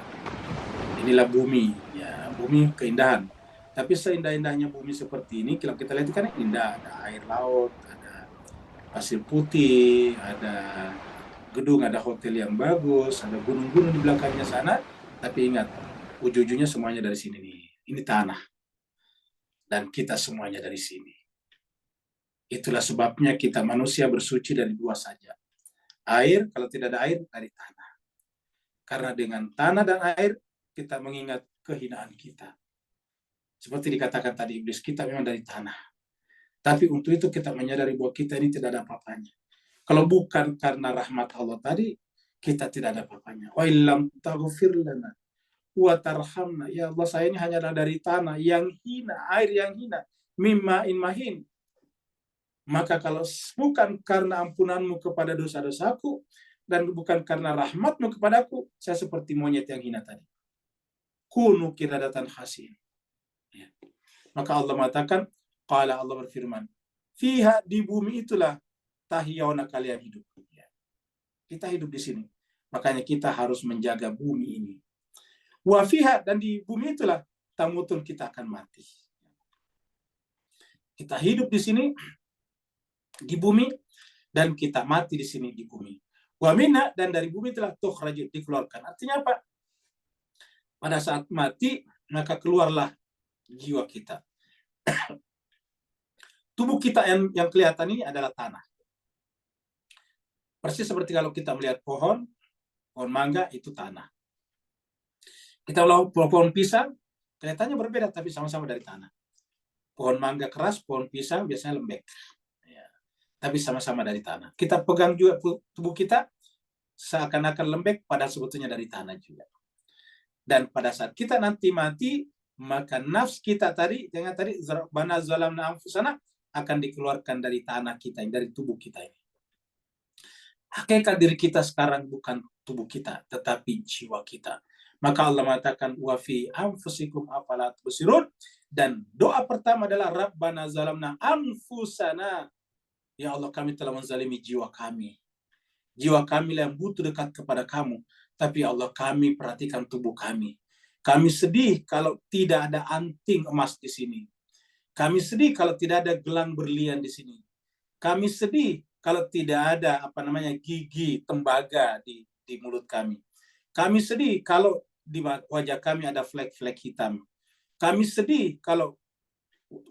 S5: Inilah bumi, ya, bumi keindahan. Tapi seindah-indahnya bumi seperti ini, kalau kita lihat kan indah, ada air laut, ada pasir putih, ada gedung, ada hotel yang bagus, ada gunung-gunung di belakangnya sana. Tapi ingat, ujung-ujungnya semuanya dari sini nih. Ini tanah. Dan kita semuanya dari sini. Itulah sebabnya kita manusia bersuci dari dua saja. Air, kalau tidak ada air, dari tanah. Karena dengan tanah dan air, kita mengingat kehinaan kita. Seperti dikatakan tadi iblis, kita memang dari tanah. Tapi untuk itu kita menyadari bahwa kita ini tidak ada apa-apanya. Kalau bukan karena rahmat Allah tadi, kita tidak ada apa-apanya. Wa illam taghfir lana wa tarhamna. Ya Allah, saya ini hanyalah dari tanah yang hina, air yang hina, mimma in mahin. Maka kalau bukan karena ampunanmu kepada dosa-dosaku, dan bukan karena rahmatmu kepadaku, saya seperti monyet yang hina tadi. Kunu kiradatan khasin. Ya. Maka Allah mengatakan, qala, Allah berfirman, fiha, di bumi itulah tahyawna, kalian hidup. Ya. Kita hidup di sini. Makanya kita harus menjaga bumi ini. Wa fiha, dan di bumi itulah tamutun, kita akan mati. Kita hidup di sini, di bumi, dan kita mati di sini, di bumi. Wa minha, dan dari bumi itulah tukhraju, dikeluarkan. Artinya apa? Pada saat mati, maka keluarlah jiwa kita. Tubuh kita yang kelihatan ini adalah tanah. Persis seperti kalau kita melihat pohon mangga itu tanah. Kita melihat pohon pisang, kelihatannya berbeda tapi sama-sama dari tanah. Pohon mangga keras, pohon pisang biasanya lembek. Ya. Tapi sama-sama dari tanah. Kita pegang juga tubuh kita seakan-akan lembek, padahal sebetulnya dari tanah juga. Dan pada saat kita nanti mati, maka nafs kita tadi, jangan tadi, Rabbana zalamna anfusana, akan dikeluarkan dari tanah kita, dari tubuh kita ini. Hakikat diri kita sekarang bukan tubuh kita, tetapi jiwa kita. Maka Allah mengatakan, wa fi anfusikum afala tubsirun. Dan doa pertama adalah Rabbana zalamna anfusana. Ya Allah, kami telah menzalimi jiwa kami. Jiwa kami yang butuh dekat kepada kamu. Tapi Allah, kami perhatikan tubuh kami. Kami sedih kalau tidak ada anting emas di sini. Kami sedih kalau tidak ada gelang berlian di sini. Kami sedih kalau tidak ada gigi tembaga di mulut kami. Kami sedih kalau di wajah kami ada flek-flek hitam. Kami sedih kalau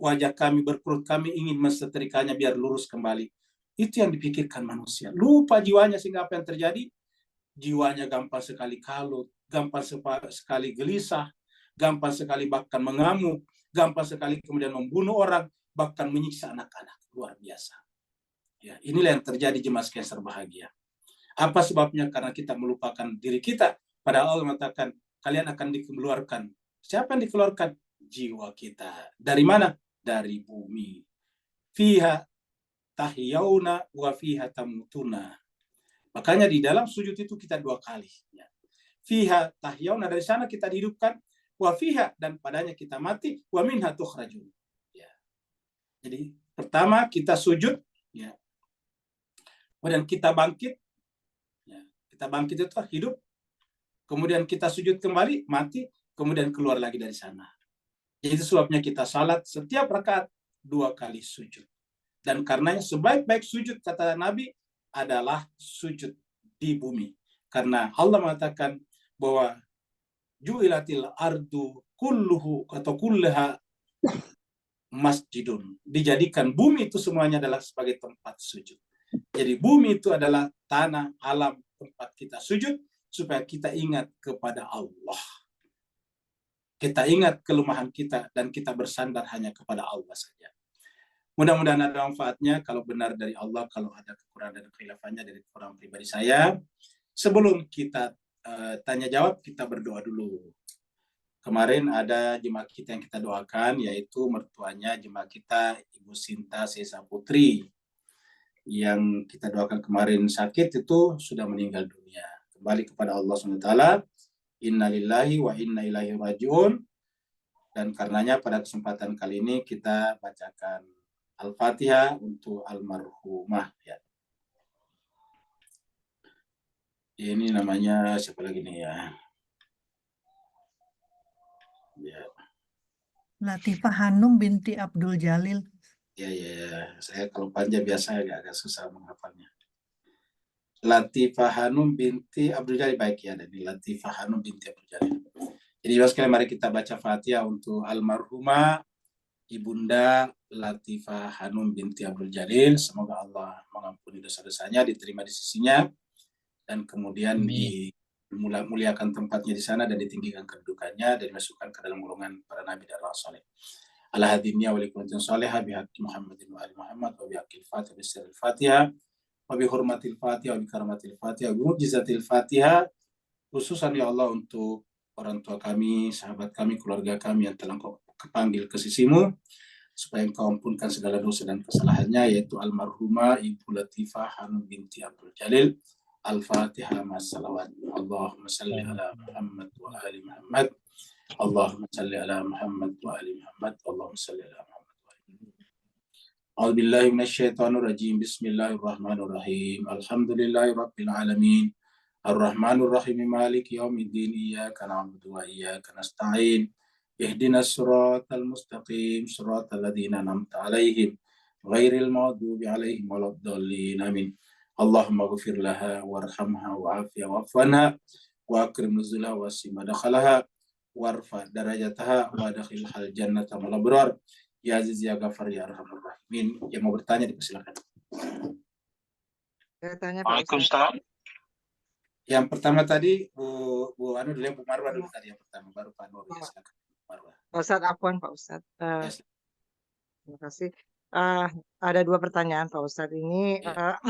S5: wajah kami, berperut kami ingin mensetrikanya biar lurus kembali. Itu yang dipikirkan manusia. Lupa jiwanya, sehingga apa yang terjadi? Jiwanya gampang sekali kalut, gampang sekali gelisah, gampang sekali bahkan mengamuk, gampang sekali kemudian membunuh orang, bahkan menyiksa anak-anak. Luar biasa. Ya, inilah yang terjadi jemaah sekalian berbahagia. Apa sebabnya? Karena kita melupakan diri kita. Padahal Allah mengatakan, kalian akan dikeluarkan. Siapa yang dikeluarkan? Jiwa kita. Dari mana? Dari bumi. Fiha tahyauna wa fiha tamutuna. Makanya di dalam sujud itu kita 2 kali. Ya. Fiha tahyauna, dari sana kita dihidupkan. Wa fiha, dan padanya kita mati. Wa minha tukhrajun. Ya. Jadi pertama kita sujud. Ya. Kemudian kita bangkit. Ya. Kita bangkit itu hidup. Kemudian kita sujud kembali, mati. Kemudian keluar lagi dari sana. Jadi sebabnya kita salat setiap rakaat 2 kali sujud. Dan karenanya sebaik-baik sujud, kata Nabi, adalah sujud di bumi. Karena Allah mengatakan bahwa ju'ilatil ardu kulluhu atau kullaha masjidun. Dijadikan bumi itu semuanya adalah sebagai tempat sujud. Jadi bumi itu adalah tanah, alam, tempat kita sujud, supaya kita ingat kepada Allah. Kita ingat kelemahan kita dan kita bersandar hanya kepada Allah saja. Mudah-mudahan ada manfaatnya. Kalau benar dari Allah, kalau ada kekurangan dan kehilafannya dari kekurangan pribadi saya. Sebelum kita tanya jawab, kita berdoa dulu. Kemarin ada jemaah kita yang kita doakan, yaitu mertuanya jemaah kita, Ibu Sinta Sesa Putri. Yang kita doakan kemarin sakit itu sudah meninggal dunia. Kembali kepada Allah SWT. Inna lillahi wa inna ilaihi rajiun. Dan karenanya pada kesempatan kali ini kita bacakan Al-Fatihah untuk almarhumah. Ya. Ini namanya siapa lagi nih ya? Ya.
S6: Latifah Hanum binti Abdul Jalil.
S5: Ya. Saya kalau panjang biasa agak susah menghafalnya. Latifah Hanum binti Abdul Jalil, baik ya, dari Latifah Hanum binti Abdul Jalil. Jadi sekali mari kita baca Fatihah untuk almarhumah Ibunda Latifah Hanum binti Abdul Jalil. Semoga Allah mengampuni dosa-dosanya, diterima di sisinya, dan kemudian dimuliakan tempatnya di sana dan ditinggikan kedudukannya dan dimasukkan ke dalam golongan para nabi dan rasul. Al-hadimiyah wa likuntin salihah bihaqqi Muhammadin wa ali Muhammad wa bihaqqil Fatihah bisiril Fatihah wa bihurmatil Fatihah wa bikaramatil Fatihah wa bimujizatil Fatihah, khususan ya Allah untuk orang tua kami, sahabat kami, keluarga kami yang telah Engkau kepanggil ke sisimu, supaya Engkau ampunkan segala dosa dan kesalahannya, yaitu almarhumah Ibu Latifah Hanum binti Abdul Jalil. Al-Fatihah ma'as-salawat. Allahumma salli ala Muhammad wa ali Muhammad. Allahumma salli ala Muhammad wa ali Muhammad. Allahumma salli ala Muhammad. A'udzubillahi minasyaitonir rajim. Bismillahirrahmanirrahim. Alhamdulillahirabbil alamin. Ar-Rahmanir Rahim. Maliki yaumiddin. Iyyaka na'budu wa iyyaka nasta'in. Ihdinas siratal mustaqim. Siratal ladzina an'amta 'alaihim ghairil maghdubi 'alaihim waladdallin. Amin. Allahumma ghfir laha warhamha wa'afiha wa'fu anha wa akrim nuzulaha wa wasi' madkhalaha warfa darajataha wa adkhilhal jannata ma'al abrar. Ya Aziz ya Ghafar ya Arhamar Rahimin. Yang mau bertanya dipersilakan.
S7: Saya tanya Pak Ustaz.
S5: Yang pertama tadi Bu Anu dulu, Bu Marwah dulu tadi yang pertama, baru Pak Nur. Silakan Marwah.
S7: Pak Ustaz, afwan Pak Ustaz. Terima kasih. Eh, ada 2 pertanyaan Pak Ustadz. Ini
S5: Ya.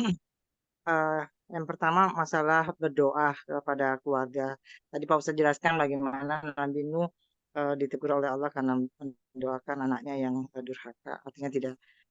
S7: eh, yang pertama masalah berdoa kepada keluarga. Tadi Pak Ustadz jelaskan bagaimana Nabi Nuh ditegur oleh Allah karena mendoakan anaknya yang durhaka, artinya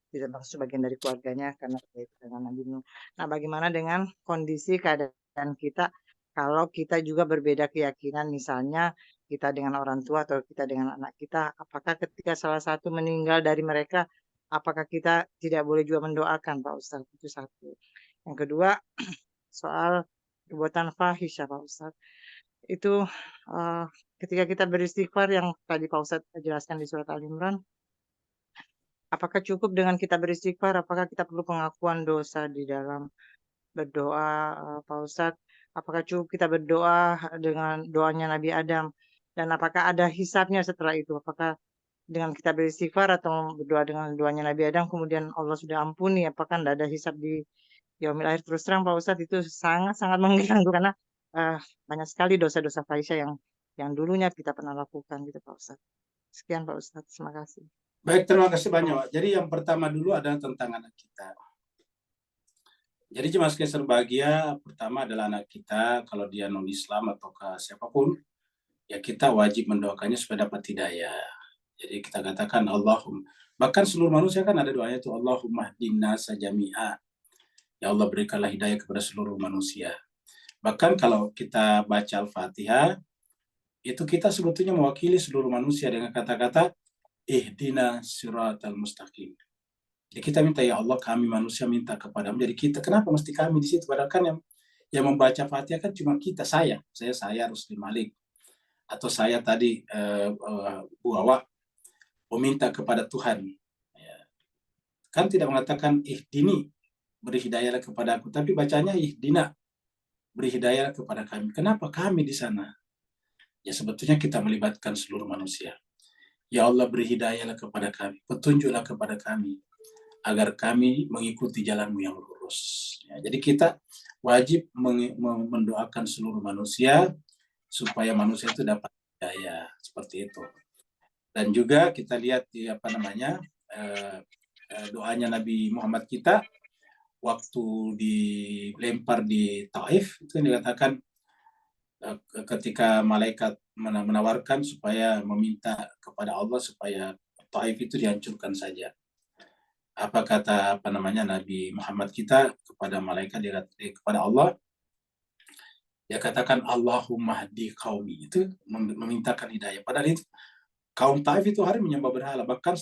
S7: tidak masuk bagian dari keluarganya karena berkaitan dengan Nabi Nuh. Nah, bagaimana dengan kondisi keadaan kita kalau kita juga berbeda keyakinan, misalnya kita dengan orang tua atau kita dengan anak kita, apakah ketika salah satu meninggal dari mereka, apakah kita tidak boleh juga mendoakan Pak Ustadz? Itu satu. Yang kedua, soal perbuatan fahisyah Pak Ustadz. Itu ketika kita beristighfar yang tadi Pak Ustadz jelaskan di surat Al-Imran, apakah cukup dengan kita beristighfar? Apakah kita perlu pengakuan dosa di dalam berdoa, Pak Ustadz? Apakah cukup kita berdoa dengan doanya Nabi Adam? Dan apakah ada hisabnya setelah itu? Apakah dengan kita beristighfar atau berdoa dengan doanya Nabi Adam, kemudian Allah sudah ampuni? Apakah tidak ada hisab di yaumil akhir? Terus terang Pak Ustadz, itu sangat-sangat mengganggu karena banyak sekali dosa-dosa fahisyah yang dulunya kita pernah lakukan gitu Pak Ustadz. Sekian Pak Ustadz, terima kasih.
S5: Baik, terima kasih banyak, Pak. Jadi yang pertama dulu adalah tentang anak kita. Jadi jemaah sekalian berbahagia, pertama adalah anak kita, kalau dia non-Islam atau ke siapapun, ya kita wajib mendoakannya supaya dapat hidayah. Jadi kita katakan Allahumma, bahkan seluruh manusia kan ada doanya itu, Allahumma hdina sajami'a. Ya Allah berikanlah hidayah kepada seluruh manusia. Bahkan kalau kita baca Al-Fatihah, itu kita sebetulnya mewakili seluruh manusia dengan kata-kata ihdina siratal mustaqim. Jadi kita minta, ya Allah kami manusia minta kepadamu. Jadi kita, kenapa mesti kami di situ? Padahal kan yang membaca Fatihah kan cuma kita, saya Rusli Malik, atau saya tadi Bu Awa, meminta kepada Tuhan. Ya. Kan tidak mengatakan ihdini, beri hidayah kepada aku, tapi bacanya ihdina, beri hidayah kepada kami. Kenapa kami di sana? Ya sebetulnya kita melibatkan seluruh manusia. Ya Allah beri hidayahlah kepada kami, petunjuklah kepada kami, agar kami mengikuti jalanmu yang lurus. Ya, jadi kita wajib mendoakan seluruh manusia supaya manusia itu dapat hidayah, seperti itu. Dan juga kita lihat di doanya Nabi Muhammad kita waktu dilempar di Taif, itu yang dikatakan ketika malaikat menawarkan supaya meminta kepada Allah supaya Taif itu dihancurkan saja. Apa kata Nabi Muhammad kita kepada malaikat, kepada Allah, dia katakan Allahumma hdi qaumi, itu memintakan hidayah. Padahal itu kaum Taif itu hari menyembah berhala, bahkan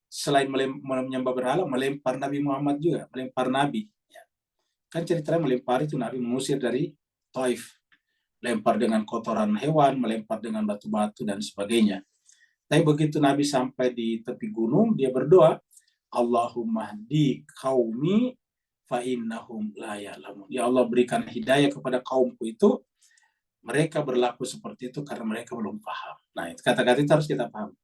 S5: selain menyembah berhala, melempar Nabi Muhammad juga, melempar Nabi. Kan ceritanya melempar itu Nabi mengusir dari Taif, lempar dengan kotoran hewan, melempar dengan batu-batu dan sebagainya. Tapi begitu Nabi sampai di tepi gunung, dia berdoa, Allahumma hdi qaumi fa innahum la ya'lamun. Ya Allah berikan hidayah kepada kaumku itu, mereka berlaku seperti itu karena mereka belum paham. Nah, kata-kata itu harus kita paham.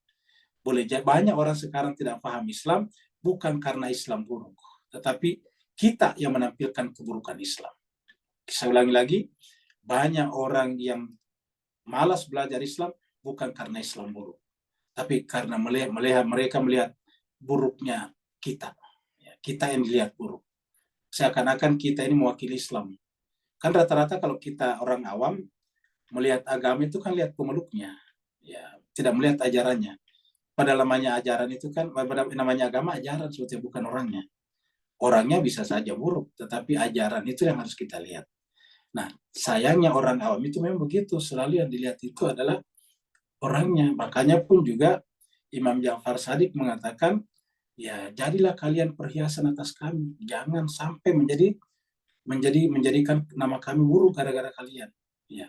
S5: Boleh banyak orang sekarang tidak paham Islam bukan karena Islam buruk, tetapi kita yang menampilkan keburukan Islam. Saya ulangi lagi, banyak orang yang malas belajar Islam bukan karena Islam buruk, tapi karena mereka melihat buruknya kita. Kita yang dilihat buruk. Seakan-akan kita ini mewakili Islam. Kan rata-rata kalau kita orang awam melihat agama itu kan lihat pemeluknya, ya tidak melihat ajarannya. Padahal namanya ajaran itu kan, namanya agama ajaran, sebetulnya bukan orangnya. Orangnya bisa saja buruk, tetapi ajaran itu yang harus kita lihat. Nah, sayangnya orang awam itu memang begitu, selalu yang dilihat itu adalah orangnya. Makanya pun juga Imam Ja'far Shadiq mengatakan, ya jadilah kalian perhiasan atas kami, jangan sampai menjadikan nama kami buruk gara-gara kalian. Ya.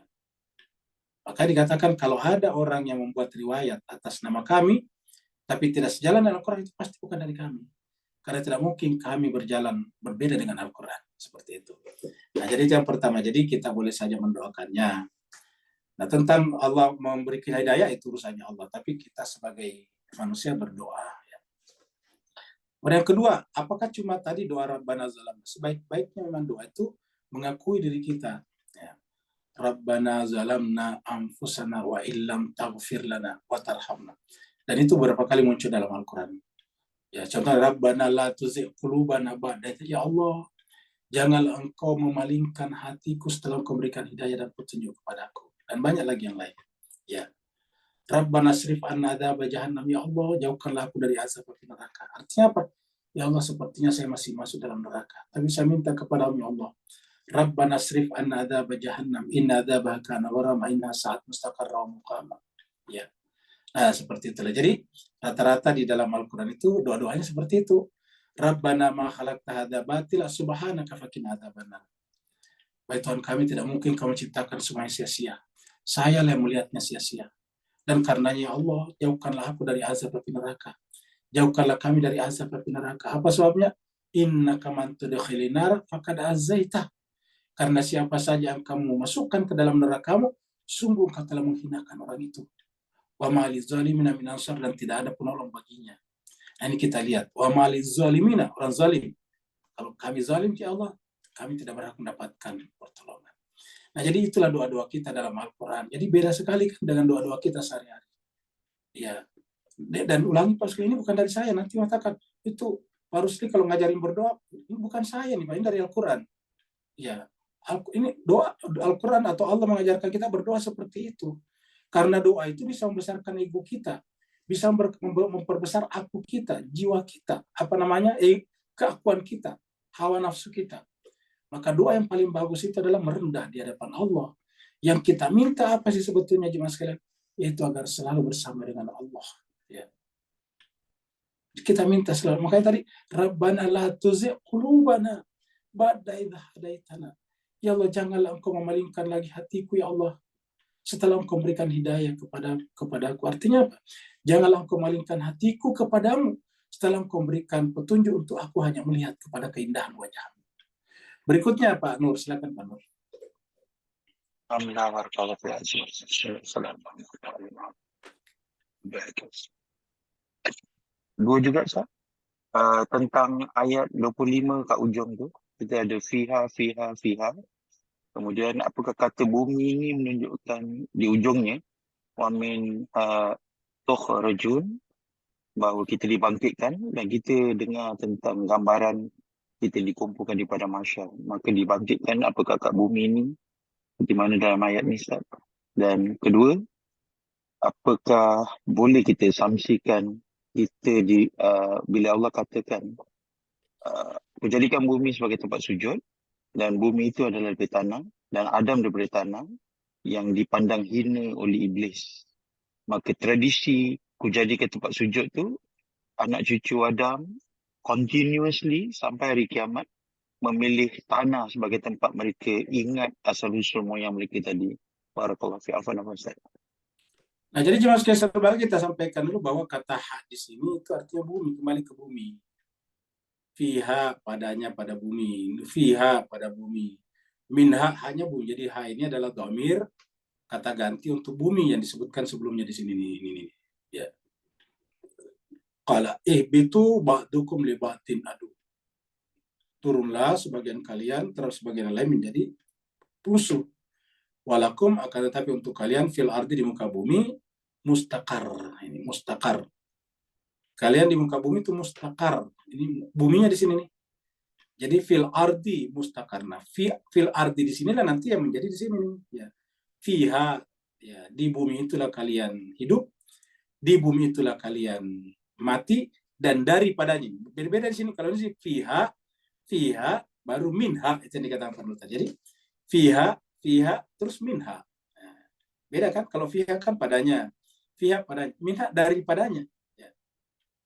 S5: Maka dikatakan kalau ada orang yang membuat riwayat atas nama kami, tapi tidak sejalan dengan Al-Quran, itu pasti bukan dari kami. Karena tidak mungkin kami berjalan berbeda dengan Al-Quran. Seperti itu. Nah, jadi itu yang pertama. Jadi kita boleh saja mendoakannya. Nah, tentang Allah memberi hidayah, itu urusannya Allah. Tapi kita sebagai manusia berdoa. Ya. Yang kedua, apakah cuma tadi doa Rabbana zalamna? Sebaik-baiknya memang doa itu mengakui diri kita. Ya. Rabbana zalamna anfusana wa illam taghfir lana wa tarhamna. Dan itu beberapa kali muncul dalam Al-Quran. Ya, contoh Rabbana la tuzigh qulubana ba'da idh, ya Allah, janganlah engkau memalingkan hatiku setelah engkau berikan hidayah dan petunjuk kepadaku. Dan banyak lagi yang lain. Ya. Rabbana srif anna adzab jahannam, ya Allah, jauhkanlah aku dari azab api neraka. Artinya apa? Ya Allah, sepertinya saya masih masuk dalam neraka, tapi saya minta kepadamu, ya Allah. Rabbana srif anna adzab jahannam, inna adzabaha kana gharama, inna sa'at mustaqarra wa muqama. Ya. Nah, seperti itulah. Jadi rata-rata di dalam Al-Quran itu doa-doanya seperti itu. Rabbana ma khalaqta hadza batila subhanaka faqina adzabannar. Baik Tuhan kami, tidak mungkin kamu ciptakan semuanya sia-sia. Saya yang melihatnya sia-sia. Dan karenanya ya Allah, jauhkanlah aku dari azab api neraka. Jauhkanlah kami dari azab api neraka. Apa sebabnya? Innaka man tudkhilin nar faqad azaitah. Karena siapa saja yang kamu masukkan ke dalam nerakamu, sungguh engkau telah menghinakan orang itu. Wa ma lizalimina min ansar, dan tidak ada penolong baginya. Nah, ini kita lihat. Wa ma lizalimina, orang zalim. Kalau kami zalim ya Allah, kami tidak berhak mendapatkan pertolongan. Nah, jadi itulah doa-doa kita dalam Al-Quran. Jadi beda sekali kan dengan doa-doa kita sehari-hari. Ya. Dan ulangi Pak Rusli, ini bukan dari saya. Nanti mengatakan, itu Pak Rusli kalau ngajarin berdoa, ini bukan saya nih Pak, ini dari Al-Quran. Ya. Ini doa Al-Quran atau Allah mengajarkan kita berdoa seperti itu. Karena doa itu bisa membesarkan ego kita, bisa memperbesar aku kita, jiwa kita, keakuan kita, hawa nafsu kita. Maka doa yang paling bagus itu adalah merendah di hadapan Allah. Yang kita minta apa sih sebetulnya jemaah sekalian? Yaitu agar selalu bersama dengan Allah. Ya. Kita minta selalu. Makanya tadi, Rabbana la tuzigh qulubana ba'da idh hadaitana. Ya Allah, janganlah engkau memalingkan lagi hatiku ya Allah, setelah engkau memberikan hidayah kepadaku. Artinya apa? Janganlah engkau malingkan hatiku kepadamu setelah engkau memberikan petunjuk untuk aku hanya melihat kepada keindahan wajahmu. Berikutnya Pak Nur, silakan Pak Nur.
S3: Dua juga Ustaz. Tentang ayat 25 kat ujung tu, kita ada fiha. Kemudian apakah kata bumi ini menunjukkan di ujungnya wa min tukhrajun, bahawa kita dibangkitkan, dan kita dengar tentang gambaran kita dikumpulkan di padang mahsyar. Maka dibangkitkan apakah kat bumi ini di mana dalam ayat ni Ustaz? Dan kedua, apakah boleh kita samsikan kita bila Allah katakan menjadikan bumi sebagai tempat sujud, dan bumi itu adalah dari tanah, dan Adam daripada tanah, yang dipandang hina oleh iblis. Maka tradisi kujadikan tempat sujud tu, anak cucu Adam continuously sampai hari kiamat memilih tanah sebagai tempat mereka ingat asal-usul moyang mereka tadi. Barakallahu fi afwan Ustaz.
S5: Nah, jadi jemaah sekalian, kita sampaikan dulu bahwa kata hak di sini itu artinya bumi, kembali ke bumi. Fiha, padanya pada bumi. Fiha, pada bumi. Minha, hanya bumi. Jadi ha ini adalah dhamir, kata ganti untuk bumi yang disebutkan sebelumnya di sini. Ini. Ya. Qala ihbitu ba'dukum li ba'din adu. Turunlah sebagian kalian terhadap sebagian lain menjadi musuh. Walakum, akan tetapi untuk kalian fil ardi, di muka bumi, mustaqar. Ini mustaqar. Kalian di muka bumi itu mustaqar. Ini buminya di sini nih. Jadi fil ardi mustaqar. Nah, fil ardi di sinilah nanti yang menjadi di sini nih. Ya. Fiha, ya, di bumi itulah kalian hidup, di bumi itulah kalian mati, dan daripadanya. Beda-beda di sini. Kalau ini sih fiha, baru minha, itu yang dikatakan dulu tadi. Jadi fiha, terus minha. Nah, beda kan? Kalau fiha kan padanya, padanya, minha daripadanya.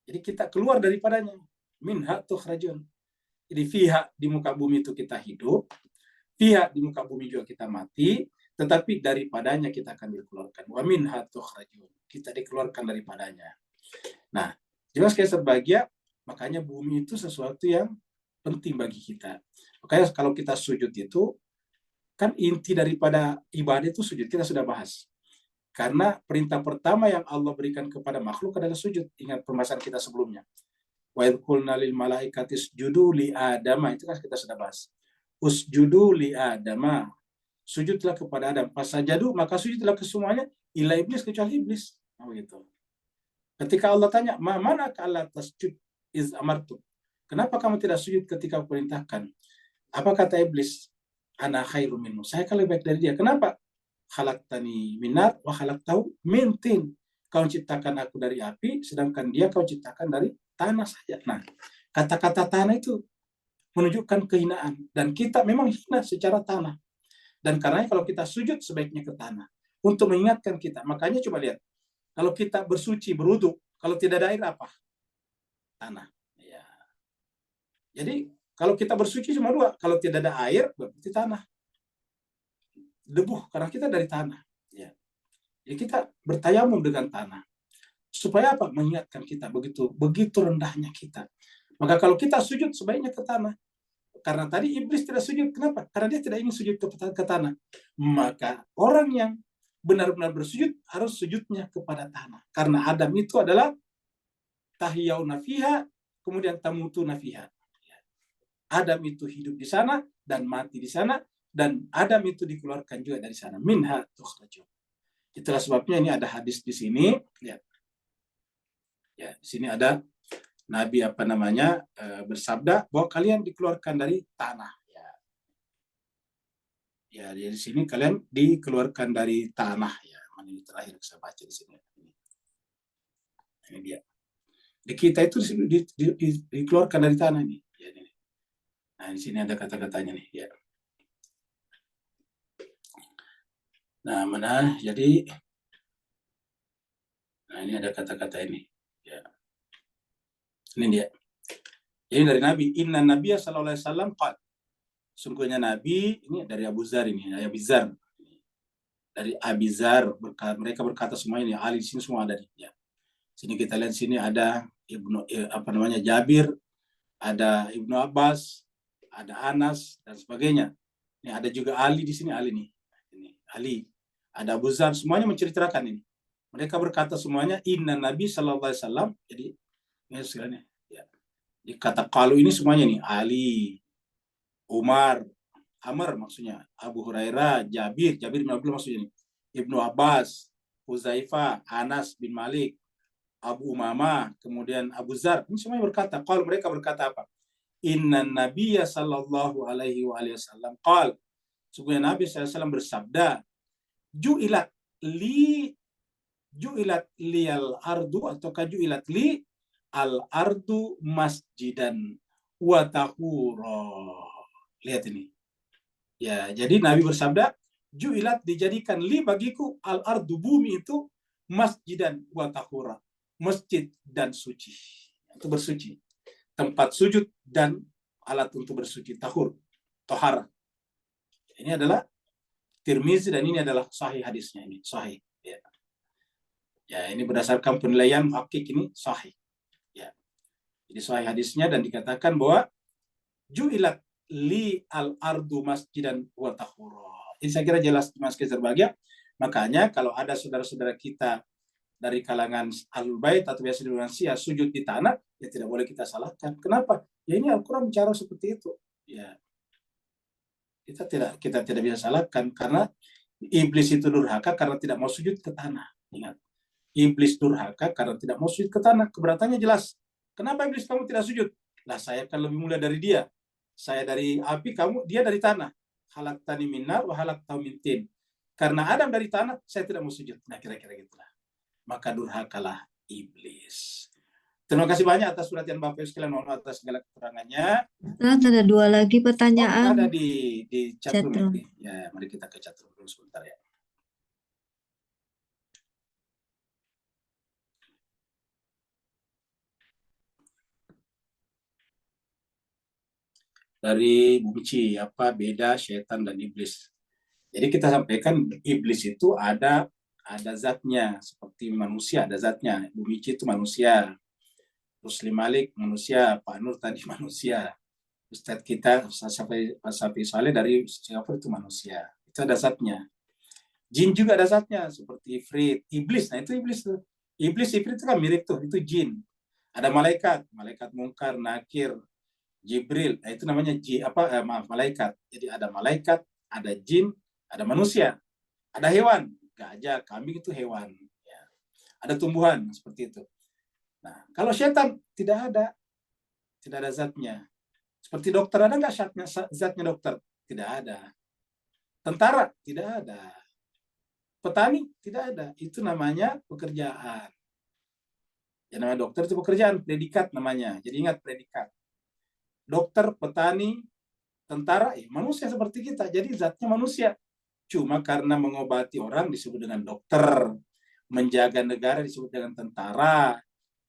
S5: Jadi kita keluar daripadanya. Minha tukhrajun. Jadi fiha, di muka bumi itu kita hidup. Fiha, di muka bumi juga kita mati. Tetapi daripadanya kita akan dikeluarkan. Wa minha tukhrajun. Kita dikeluarkan daripadanya. Nah, jelas kayak sebagia, makanya bumi itu sesuatu yang penting bagi kita. Makanya kalau kita sujud itu, kan inti daripada ibadah itu sujud. Kita sudah bahas. Karena perintah pertama yang Allah berikan kepada makhluk adalah sujud. Ingat pembahasan kita sebelumnya. Wa idh qulna lil malaikati isjudu li Adama, itu kan kita sudah bahas. Usjudu li Adama. Sujudlah kepada Adam. Pas sajadu, maka sujudlah ke semuanya, illa iblis, kecuali iblis. Nah, begitu. Ketika Allah tanya, mana Allah tasjud? iz amartu. Kenapa kamu tidak sujud ketika aku perintahkan? Apa kata iblis? Ana khairum minhu. Saya kan lebih baik dari dia. Kenapa? Khalaqtani minar wa khalaqtahu min tin. Kau ciptakan aku dari api, sedangkan dia kau ciptakan dari tanah saja. Nah, kata-kata tanah itu menunjukkan kehinaan. Dan kita memang hina secara tanah. Dan karena kalau kita sujud sebaiknya ke tanah. Untuk mengingatkan kita. Makanya coba lihat. Kalau kita bersuci, berwudu, kalau tidak ada air apa? Tanah. Ya. Jadi kalau kita bersuci cuma dua. Kalau tidak ada air, berarti tanah. Debu, karena kita dari tanah. Ya. Jadi kita bertayamum dengan tanah. Supaya apa? Mengingatkan kita begitu rendahnya kita. Maka kalau kita sujud sebaiknya ke tanah. Karena tadi iblis tidak sujud. Kenapa? Karena dia tidak ingin sujud ke tanah. Maka orang yang benar-benar bersujud harus sujudnya kepada tanah. Karena Adam itu adalah tahyauna fiha, kemudian tamutu nafiha. Adam itu hidup di sana dan mati di sana, dan Adam itu dikeluarkan juga dari sana. Minha tukhrajun. Itulah sebabnya ini ada hadis di sini. Ya, di sini ada Nabi bersabda bahwa kalian dikeluarkan dari tanah. Ya, di sini kalian dikeluarkan dari tanah. Ya, ini terakhir saya baca di sini. Ini dia. Di kita itu dikeluarkan dari tanah ini. Ya, ini. Nah, di sini ada kata-katanya nih. Ya. Nah, mana? Jadi, nah ini ada kata-kata ini. Ya. Ini dia. Jadi dari Nabi, Inna Nabiya sallallahu alaihi wasallam qala. Sungguhnya Nabi, ini dari Abu Zar ini, dari Abi Zar. Dari Abi Zar, mereka berkata semua ini, ahli sini semua ada di ya. Sini kita lihat sini ada Jabir, ada Ibnu Abbas, ada Anas dan sebagainya. Ini ada juga Ali di sini, Ali nih. Ini Ali. Ada Abu Zar, semuanya menceritakan ini. Mereka berkata semuanya Inna Nabi sallallahu alaihi wasallam. Jadi ini sekalian ya. Di kata qalu ini semuanya nih, Ali, Umar, Amr maksudnya, Abu Hurairah, Jabir bin Abdullah maksudnya nih, Ibnu Abbas, Huzaifah, Anas bin Malik, Abu Umamah, kemudian Abu Zar. Ini semuanya berkata, kalau mereka berkata apa? Inna Nabiyya sallallahu alaihi wasallam qala. Sungguhnya Nabi SAW bersabda, ju'ilat liyal ardu atau ju'ilat li al ardu masjidan wa tahura. Lihat ini. Ya, jadi Nabi bersabda, ju'ilat dijadikan li bagiku al ardu bumi itu masjidan wa tahura. Masjid dan suci. Itu bersuci. Tempat sujud dan alat untuk bersuci. Tahur. Tohara. Ini adalah Tirmizi dan ini adalah sahih hadisnya ini. Sahih. Ya. Ya, ini berdasarkan penilaian hakik ini sahih. Ya. Jadi sahih hadisnya dan dikatakan bahwa ju'ilat li al ardu masjidan wa tahura. Ini saya kira jelas Mas Kezer Bahagia. Makanya kalau ada saudara-saudara kita dari kalangan Ahlul Bait atau biasa dengan Syiah sujud di tanah, ya tidak boleh kita salahkan. Kenapa? Ya ini Al-Quran bicara seperti itu. Ya. Kita tidak bisa salahkan karena iblis itu durhaka karena tidak mau sujud ke tanah. Ingat. Iblis durhaka karena tidak mau sujud ke tanah. Keberatannya jelas. Kenapa iblis kamu tidak sujud? Lah saya akan lebih mulia dari dia. Saya dari api, dia dari tanah. Khalaqtani min nar wa khalaqtahu min tin. Karena Adam dari tanah, saya tidak mau sujud. Nah, kira-kira gitulah. Maka durhakalah iblis. Terima kasih banyak atas perhatian Bapak Ibu sekalian, mohon atas segala kekurangannya.
S8: Ada dua lagi pertanyaan.
S5: Ada di chatroom. Ya, mari kita ke chatroom dulu sebentar ya. Dari Bumci, apa beda setan dan iblis? Jadi kita sampaikan iblis itu ada zatnya, seperti manusia ada zatnya. Bumci itu manusia. Muslim Malik manusia, Pak Nur tadi manusia. Ustadz kita Safi Saleh dari Singapura itu manusia. Itu ada zatnya. Jin juga ada zatnya seperti Ifrit, iblis. Nah itu iblis tuh. Ifrit itu kan mirip tuh, itu jin. Ada malaikat Munkar, Nakir, Jibril. Nah itu namanya malaikat. Jadi ada malaikat, ada jin, ada manusia, ada hewan. Gajah, kambing itu hewan. Ya. Ada tumbuhan seperti itu. Nah, kalau setan tidak ada. tidak ada zatnya. Seperti dokter, ada nggak zatnya dokter? Tidak ada. Tentara? Tidak ada. Petani? Tidak ada. Itu namanya pekerjaan. Ya, namanya dokter itu pekerjaan, predikat namanya. Jadi ingat predikat. Dokter, petani, tentara, manusia seperti kita. Jadi zatnya manusia. Cuma karena mengobati orang disebut dengan dokter, menjaga negara disebut dengan tentara,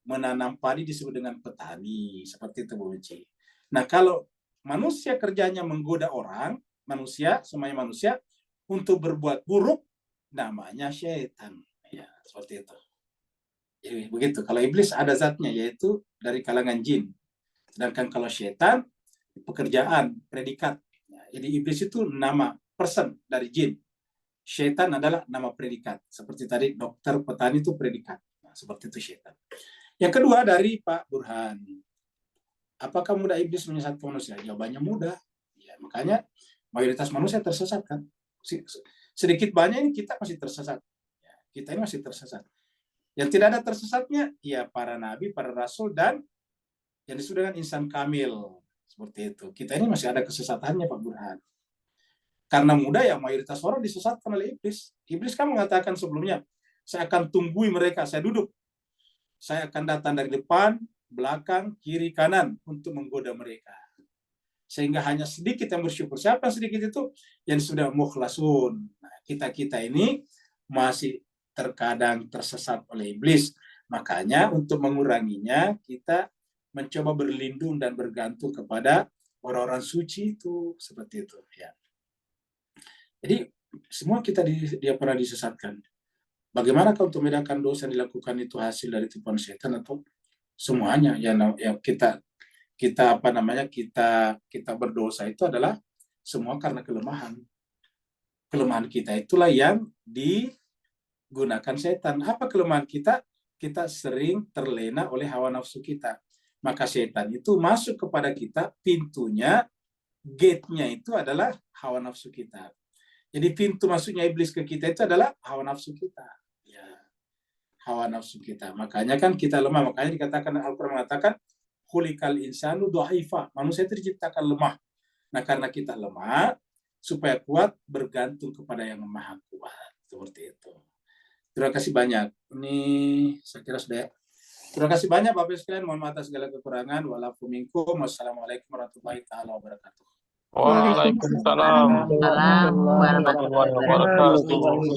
S5: menanam padi disebut dengan petani. Seperti itu, Bu Uci. Nah, kalau manusia kerjanya menggoda orang, manusia, semuanya manusia, untuk berbuat buruk, namanya syaitan. Ya, seperti itu. Jadi begitu. Kalau iblis ada zatnya, yaitu dari kalangan jin. Sedangkan kalau syaitan, pekerjaan, predikat. Jadi iblis itu nama person dari jin. Syaitan adalah nama predikat. Seperti tadi dokter, petani itu predikat. Nah, seperti itu syaitan. Yang kedua dari Pak Burhan. Apakah mudah iblis menyesatkan manusia? Jawabannya mudah. Ya, makanya mayoritas manusia tersesat kan. Sedikit banyak ini kita masih tersesat. Ya, kita ini masih tersesat. Yang tidak ada tersesatnya, ya para nabi, para rasul, dan yang disebut dengan insan kamil. Seperti itu. Kita ini masih ada kesesatannya, Pak Burhan. Karena mudah ya mayoritas orang disesatkan oleh iblis. Iblis kan mengatakan sebelumnya, saya akan tunggui mereka, saya duduk. Saya akan datang dari depan, belakang, kiri, kanan untuk menggoda mereka. Sehingga hanya sedikit yang bersyukur. Siapa yang sedikit itu? Yang sudah mukhlasun. Nah, kita-kita ini masih terkadang tersesat oleh iblis. Makanya untuk menguranginya, kita mencoba berlindung dan bergantung kepada orang-orang suci itu. Seperti itu. Ya. Jadi semua kita dia pernah disesatkan. Bagaimana untuk membedakan dosa yang dilakukan itu hasil dari tipuan setan atau semuanya yang kita berdosa itu adalah semua karena kelemahan. Kelemahan kita itulah yang digunakan setan. Apa kelemahan kita? Kita sering terlena oleh hawa nafsu kita. Maka setan itu masuk kepada kita, pintunya, gate-nya itu adalah hawa nafsu kita. Jadi pintu masuknya iblis ke kita itu adalah hawa nafsu kita. Ya, hawa nafsu kita. Makanya kan kita lemah. Makanya dikatakan, Al-Quran mengatakan, khuliqal insanu dha'ifa. Manusia itu diciptakan lemah. Nah, karena kita lemah, supaya kuat bergantung kepada yang maha kuat. Seperti itu. Terima kasih banyak. Ini saya kira sudah. Terima kasih banyak Bapak Ibu sekalian. Mohon maaf atas segala kekurangan. Wa'alaikum minkum. Wassalamualaikum warahmatullahi wabarakatuh.
S2: Waalaikumsalam warahmatullahi wabarakatuh.